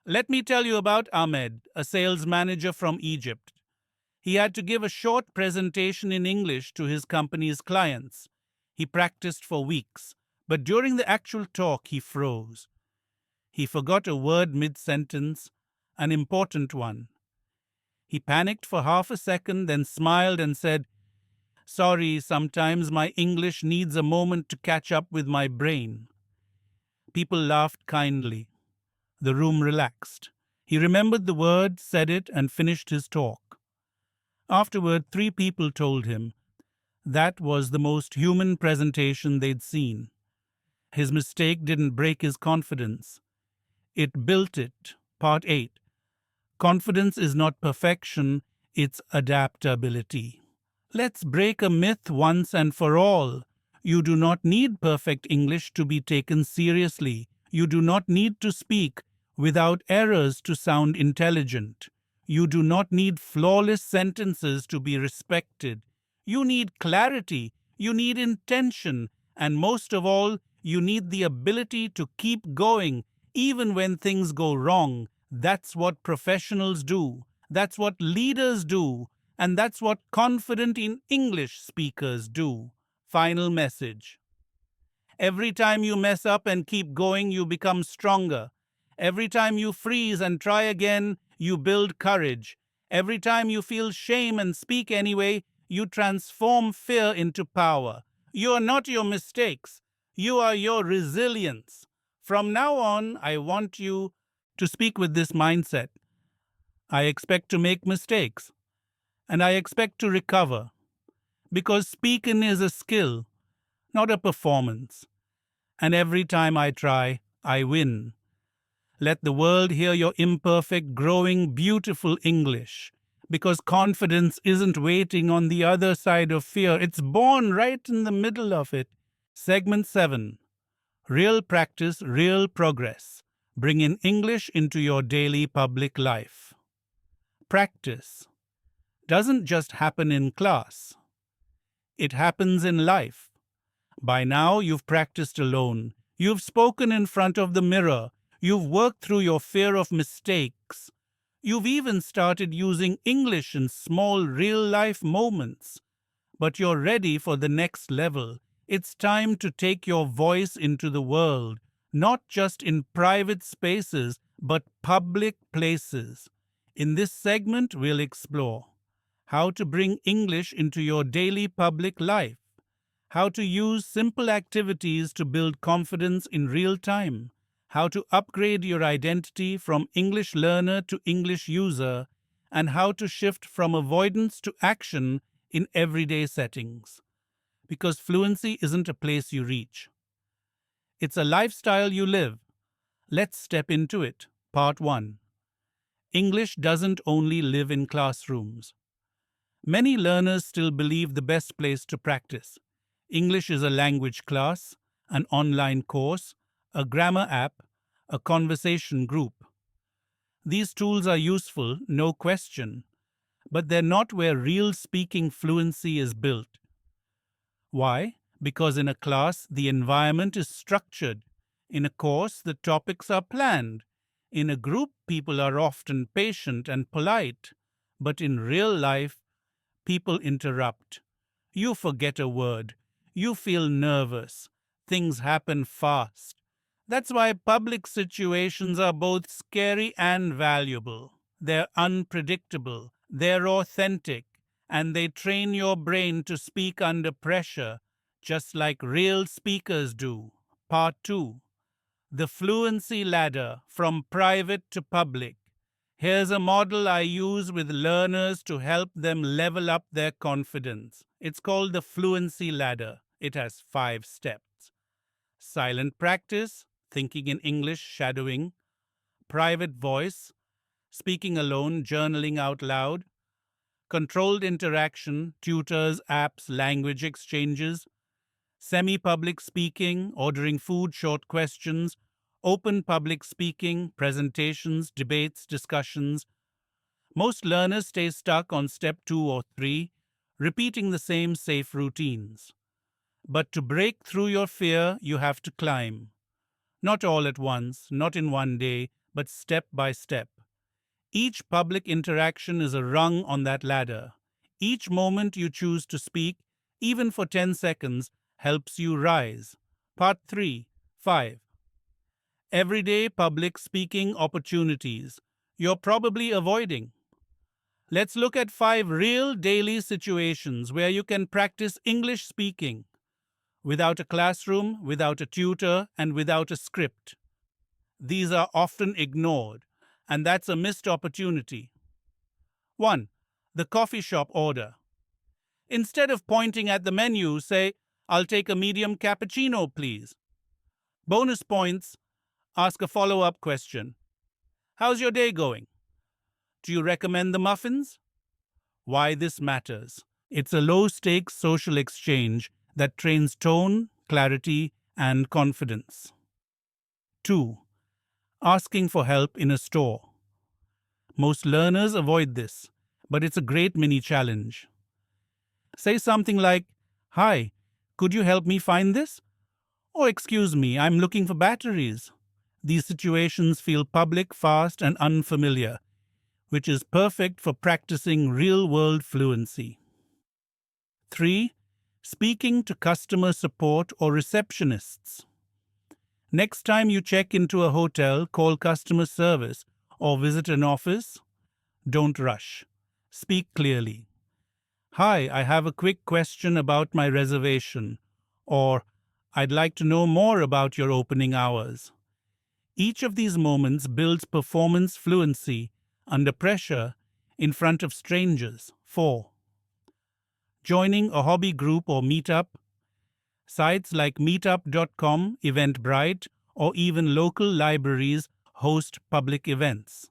Let me tell you about Ahmed, a sales manager from Egypt. He had to give a short presentation in English to his company's clients. He practiced for weeks, but during the actual talk, he froze. He forgot a word mid sentence, an important one. He panicked for half a second, then smiled and said, "Sorry, sometimes my English needs a moment to catch up with my brain." People laughed kindly. The room relaxed. He remembered the word, said it, and finished his talk. Afterward, 3 people told him that was the most human presentation they'd seen. His mistake didn't break his confidence, it built it. Part 8: Confidence is not perfection, it's adaptability. Let's break a myth once and for all. You do not need perfect English to be taken seriously. You do not need to speak without errors to sound intelligent. You do not need flawless sentences to be respected. You need clarity, you need intention, and most of all, you need the ability to keep going even when things go wrong. That's what professionals do. That's what leaders do. And that's what confident in English speakers do. Final message: every time you mess up and keep going, you become stronger. Every time you freeze and try again, you build courage. Every time you feel shame and speak anyway, you transform fear into power. You are not your mistakes. You are your resilience. From now on, I want you to speak with this mindset. I expect to make mistakes, and I expect to recover, because speaking is a skill, not a performance. And every time I try, I win. Let the world hear your imperfect, growing, beautiful English, because confidence isn't waiting on the other side of fear, it's born right in the middle of it. Segment 7: Real Practice, Real Progress. Bringing English into your daily public life. Practice doesn't just happen in class, it happens in life. By now, you've practiced alone. You've spoken in front of the mirror. You've worked through your fear of mistakes. You've even started using English in small, real-life moments. But you're ready for the next level. It's time to take your voice into the world, not just in private spaces, but public places. In this segment, we'll explore how to bring English into your daily public life, how to use simple activities to build confidence in real time, how to upgrade your identity from English learner to English user, and how to shift from avoidance to action in everyday settings. Because fluency isn't a place you reach, it's a lifestyle you live. Let's step into it. Part 1: English doesn't only live in classrooms. Many learners still believe the best place to practice English is a language class, an online course, a grammar app, a conversation group. These tools are useful, no question, but they're not where real speaking fluency is built. Why? Because in a class, the environment is structured. In a course, the topics are planned. In a group, people are often patient and polite. But in real life, people interrupt. You forget a word. You feel nervous. Things happen fast. That's why public situations are both scary and valuable. They're unpredictable. They're authentic. And they train your brain to speak under pressure, just like real speakers do. Part 2: The Fluency Ladder, from private to public. Here's a model I use with learners to help them level up their confidence. It's called the Fluency Ladder. It has 5 steps: silent practice, thinking in English, shadowing; private voice, speaking alone, journaling out loud; controlled interaction, tutors, apps, language exchanges; semi public speaking, ordering food, short questions; open public speaking, presentations, debates, discussions. Most learners stay stuck on step 2 or 3, repeating the same safe routines. But to break through your fear, you have to climb. Not all at once, not in one day, but step by step. Each public interaction is a rung on that ladder. Each moment you choose to speak, even for 10 seconds, helps you rise. Part 3. 5. Everyday public speaking opportunities you're probably avoiding. Let's look at 5 real daily situations where you can practice English speaking without a classroom, without a tutor, and without a script. These are often ignored, and that's a missed opportunity. 1. The coffee shop order. Instead of pointing at the menu, say, "I'll take a medium cappuccino, please." Bonus points: ask a follow-up question. "How's your day going? Do you recommend the muffins?" Why this matters. It's a low-stakes social exchange that trains tone, clarity, and confidence. 2. Asking for help in a store. Most learners avoid this, but it's a great mini challenge. Say something like, "Hi, could you help me find this?" Or, "Excuse me, I'm looking for batteries." These situations feel public, fast, and unfamiliar, which is perfect for practicing real-world fluency. 3. Speaking to customer support or receptionists. Next time you check into a hotel, call customer service, or visit an office, don't rush. Speak clearly. "Hi, I have a quick question about my reservation," or "I'd like to know more about your opening hours." Each of these moments builds performance fluency under pressure in front of strangers. 4. Joining a hobby group or meetup. Sites like meetup.com, Eventbrite, or even local libraries host public events.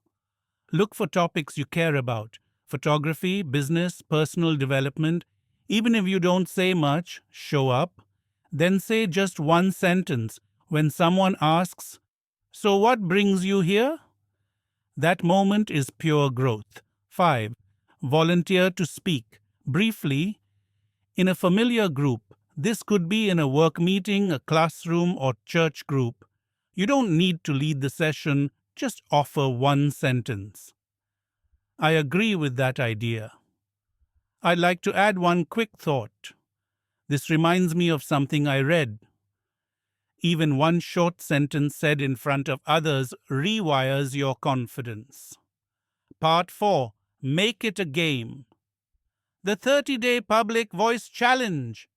Look for topics you care about: photography, business, personal development. Even if you don't say much, show up. Then say just one sentence when someone asks, "So what brings you here?" That moment is pure growth. 5. Volunteer to speak. Briefly, in a familiar group. This could be in a work meeting, a classroom, or church group. You don't need to lead the session, just offer one sentence. "I agree with that idea." "I'd like to add one quick thought. This reminds me of something I read." Even one short sentence said in front of others rewires your confidence. Part 4. Make it a game. The 30-day public voice challenge.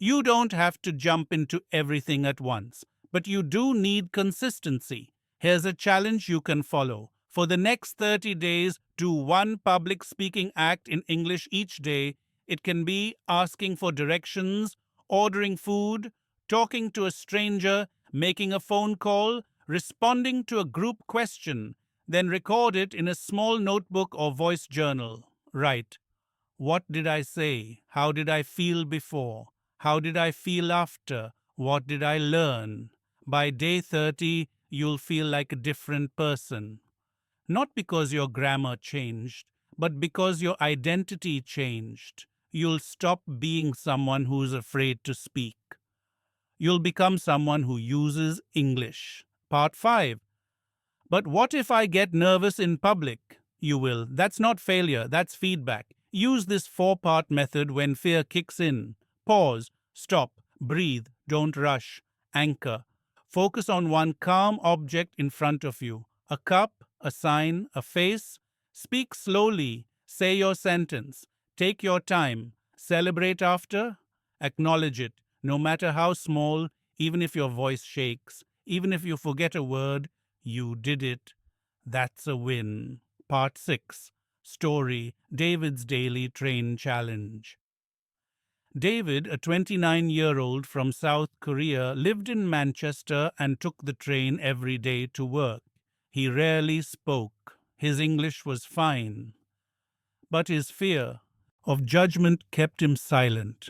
You don't have to jump into everything at once, but you do need consistency. Here's a challenge you can follow. For the next 30 days, do one public speaking act in English each day. It can be asking for directions, ordering food, talking to a stranger, making a phone call, responding to a group question. Then record it in a small notebook or voice journal. Write, "What did I say? How did I feel before? How did I feel after? What did I learn?" By day 30, you'll feel like a different person. Not because your grammar changed, but because your identity changed. You'll stop being someone who's afraid to speak. You'll become someone who uses English. Part 5. But what if I get nervous in public? You will. That's not failure, that's feedback. Use this 4-part method when fear kicks in. Pause, stop, breathe, don't rush, anchor. Focus on one calm object in front of you: a cup, a sign, a face. Speak slowly, say your sentence, take your time, celebrate after, acknowledge it, no matter how small, even if your voice shakes, even if you forget a word. You did it. That's a win. Part 6. Story: David's Daily Train Challenge. David, a 29-year-old from South Korea, lived in Manchester and took the train every day to work. He rarely spoke. His English was fine, but his fear of judgment kept him silent.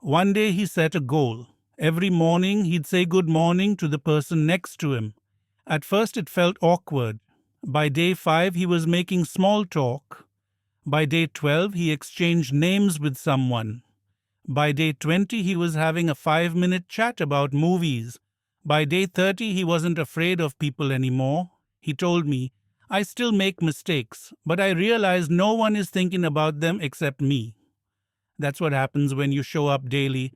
One day he set a goal. Every morning he'd say good morning to the person next to him. At first it felt awkward. By day 5 he was making small talk. By day 12 he exchanged names with someone. By day 20 he was having a 5-minute chat about movies. By day 30 he wasn't afraid of people anymore. He told me, "I still make mistakes, but I realize no one is thinking about them except me." That's what happens when you show up daily,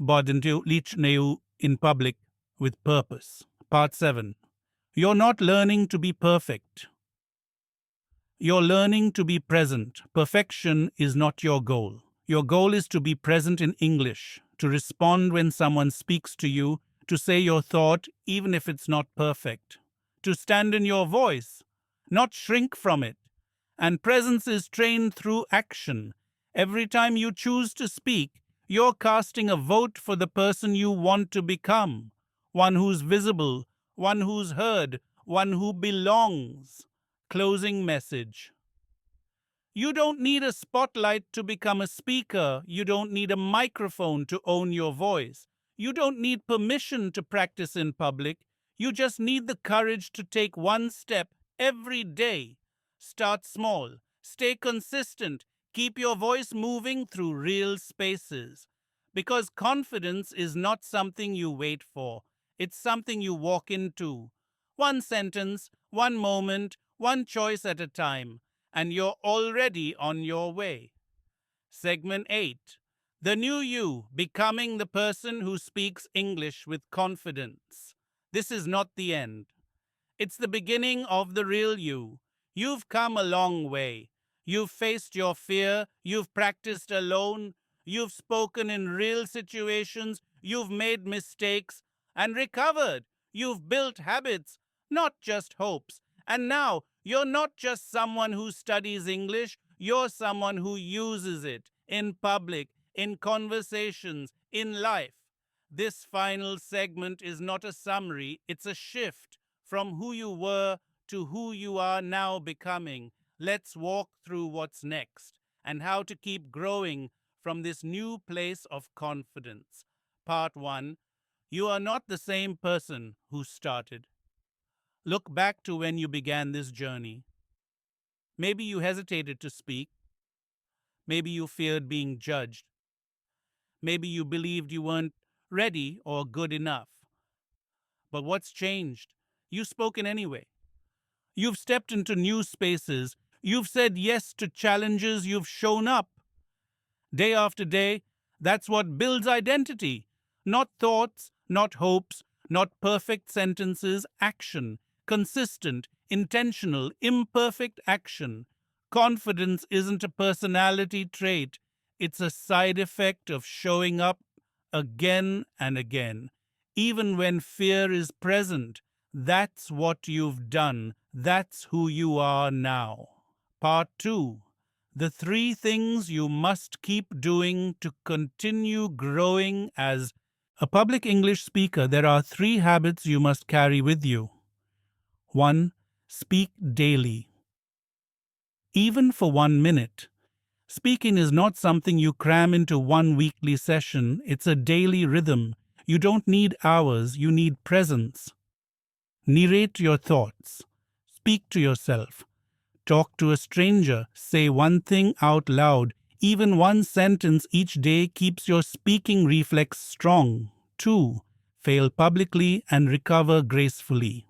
bodintu lichneu in public, with purpose. Part 7. You're not learning to be perfect. You're learning to be present. Perfection is not your goal. Your goal is to be present in English, to respond when someone speaks to you, to say your thought even if it's not perfect, to stand in your voice, not shrink from it. And presence is trained through action. Every time you choose to speak, you're casting a vote for the person you want to become, one who's visible, one who's heard, one who belongs. Closing message. You don't need a spotlight to become a speaker. You don't need a microphone to own your voice. You don't need permission to practice in public. You just need the courage to take one step every day. Start small. Stay consistent. Keep your voice moving through real spaces. Because confidence is not something you wait for. It's something you walk into. One sentence, one moment, one choice at a time, and you're already on your way. Segment 8. The new you, becoming the person who speaks English with confidence. This is not the end. It's the beginning of the real you. You've come a long way. You've faced your fear. You've practiced alone. You've spoken in real situations. You've made mistakes and recovered. You've built habits, not just hopes. And now you're not just someone who studies English. You're someone who uses it in public, in conversations, in life. This final segment is not a summary. It's a shift from who you were to who you are now becoming. Let's walk through what's next and how to keep growing from this new place of confidence. Part 1. You are not the same person who started. Look back to when you began this journey. Maybe you hesitated to speak. Maybe you feared being judged. Maybe you believed you weren't ready or good enough. But what's changed? You've spoken anyway. You've stepped into new spaces. You've said yes to challenges. You've shown up. Day after day, that's what builds identity. Not thoughts, not hopes, not perfect sentences, action. Consistent, intentional, imperfect action. Confidence isn't a personality trait. It's a side effect of showing up again and again. Even when fear is present, that's what you've done. That's who you are now. Part 2. The 3 things you must keep doing to continue growing as a public English speaker. There are 3 habits you must carry with you. 1. Speak daily. Even for 1 minute. Speaking is not something you cram into one weekly session. It's a daily rhythm. You don't need hours, you need presence. Narrate your thoughts. Speak to yourself. Talk to a stranger. Say one thing out loud. Even one sentence each day keeps your speaking reflex strong. 2. Fail publicly and recover gracefully.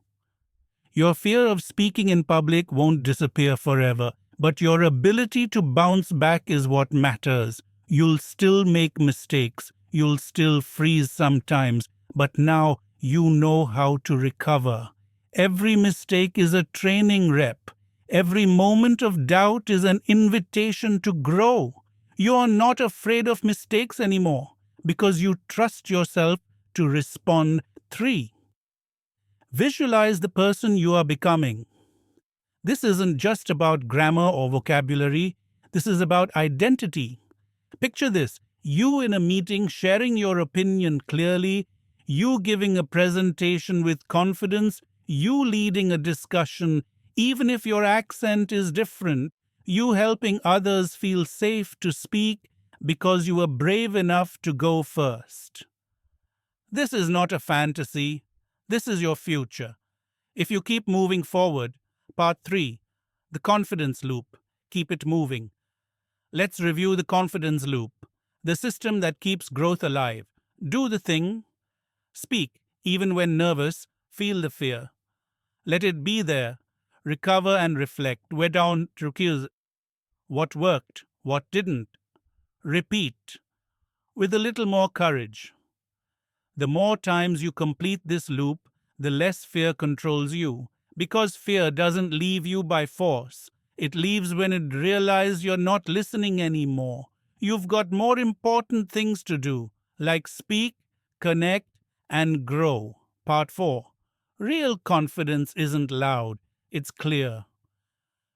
Your fear of speaking in public won't disappear forever, but your ability to bounce back is what matters. You'll still make mistakes. You'll still freeze sometimes, but now you know how to recover. Every mistake is a training rep. Every moment of doubt is an invitation to grow. You're not afraid of mistakes anymore because you trust yourself to respond. 3. Visualize the person you are becoming. This isn't just about grammar or vocabulary, this is about identity. Picture this: you in a meeting sharing your opinion clearly, you giving a presentation with confidence, you leading a discussion, even if your accent is different, you helping others feel safe to speak because you were brave enough to go first. This is not a fantasy, this is your future. If you keep moving forward, part 3, the confidence loop, keep it moving. Let's review the confidence loop, the system that keeps growth alive. Do the thing, speak, even when nervous, feel the fear. Let it be there, recover and reflect. We're down to cues. What worked, what didn't. Repeat, with a little more courage. The more times you complete this loop, the less fear controls you. Because fear doesn't leave you by force. It leaves when it realizes you're not listening anymore. You've got more important things to do, like speak, connect, and grow. Part 4. Real confidence isn't loud, it's clear.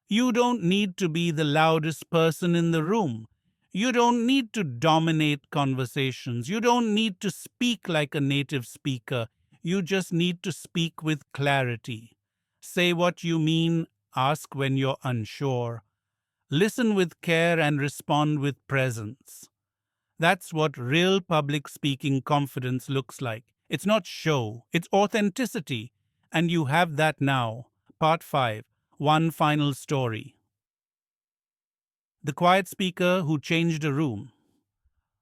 You don't need to be the loudest person in the room. You don't need to dominate conversations. You don't need to speak like a native speaker. You just need to speak with clarity. Say what you mean, ask when you're unsure. Listen with care and respond with presence. That's what real public speaking confidence looks like. It's not show, it's authenticity. And you have that now. Part 5. One final story. The quiet speaker who changed a room.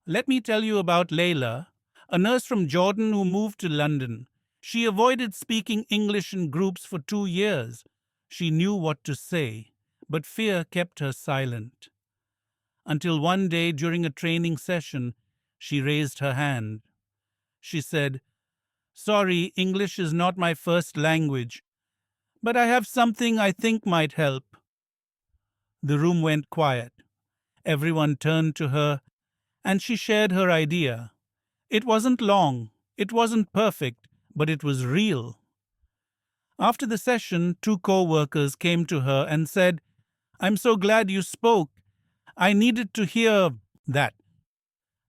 Let me tell you about Layla, a nurse from Jordan who moved to London. She avoided speaking English in groups for 2 years. She knew what to say, but fear kept her silent. Until one day during a training session, she raised her hand. She said, "Sorry, English is not my first language, but I have something I think might help." The room went quiet. Everyone turned to her, and she shared her idea. It wasn't long, it wasn't perfect, but it was real. After the session, 2 co-workers came to her and said, "I'm so glad you spoke. I needed to hear that."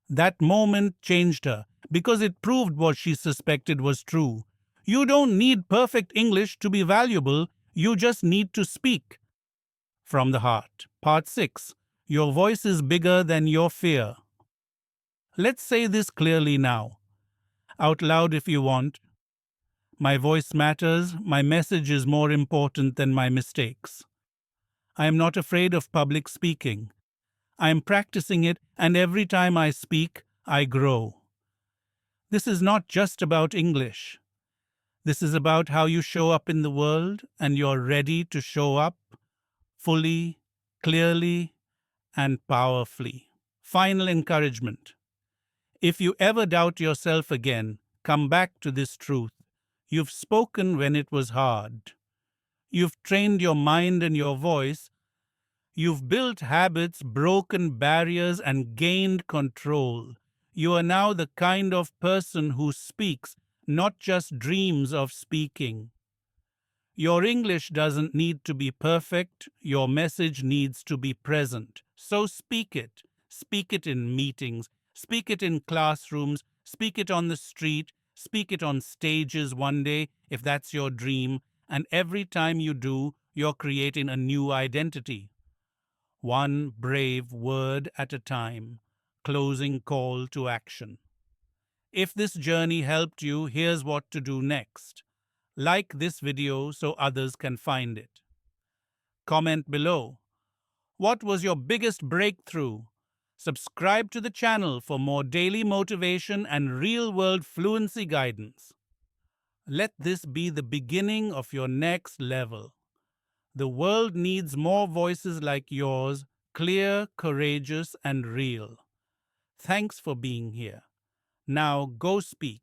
That moment changed her because it proved what she suspected was true. You don't need perfect English to be valuable, you just need to speak. From the heart. Part 6. Your voice is bigger than your fear. Let's say this clearly now. Out loud if you want. My voice matters, my message is more important than my mistakes. I am not afraid of public speaking. I am practicing it, and every time I speak, I grow. This is not just about English. This is about how you show up in the world, and you're ready to show up fully, clearly, and powerfully. Final encouragement. If you ever doubt yourself again, come back to this truth. You've spoken when it was hard. You've trained your mind and your voice. You've built habits, broken barriers, and gained control. You are now the kind of person who speaks, not just dreams of speaking. Your English doesn't need to be perfect. Your message needs to be present. So speak it. Speak it in meetings. Speak it in classrooms. Speak it on the street. Speak it on stages one day, if that's your dream. And every time you do, you're creating a new identity. One brave word at a time. Closing call to action. If this journey helped you, here's what to do next. Like this video so others can find it. Comment below. What was your biggest breakthrough? Subscribe to the channel for more daily motivation and real-world fluency guidance. Let this be the beginning of your next level. The world needs more voices like yours, clear, courageous, and real. Thanks for being here. Now go speak.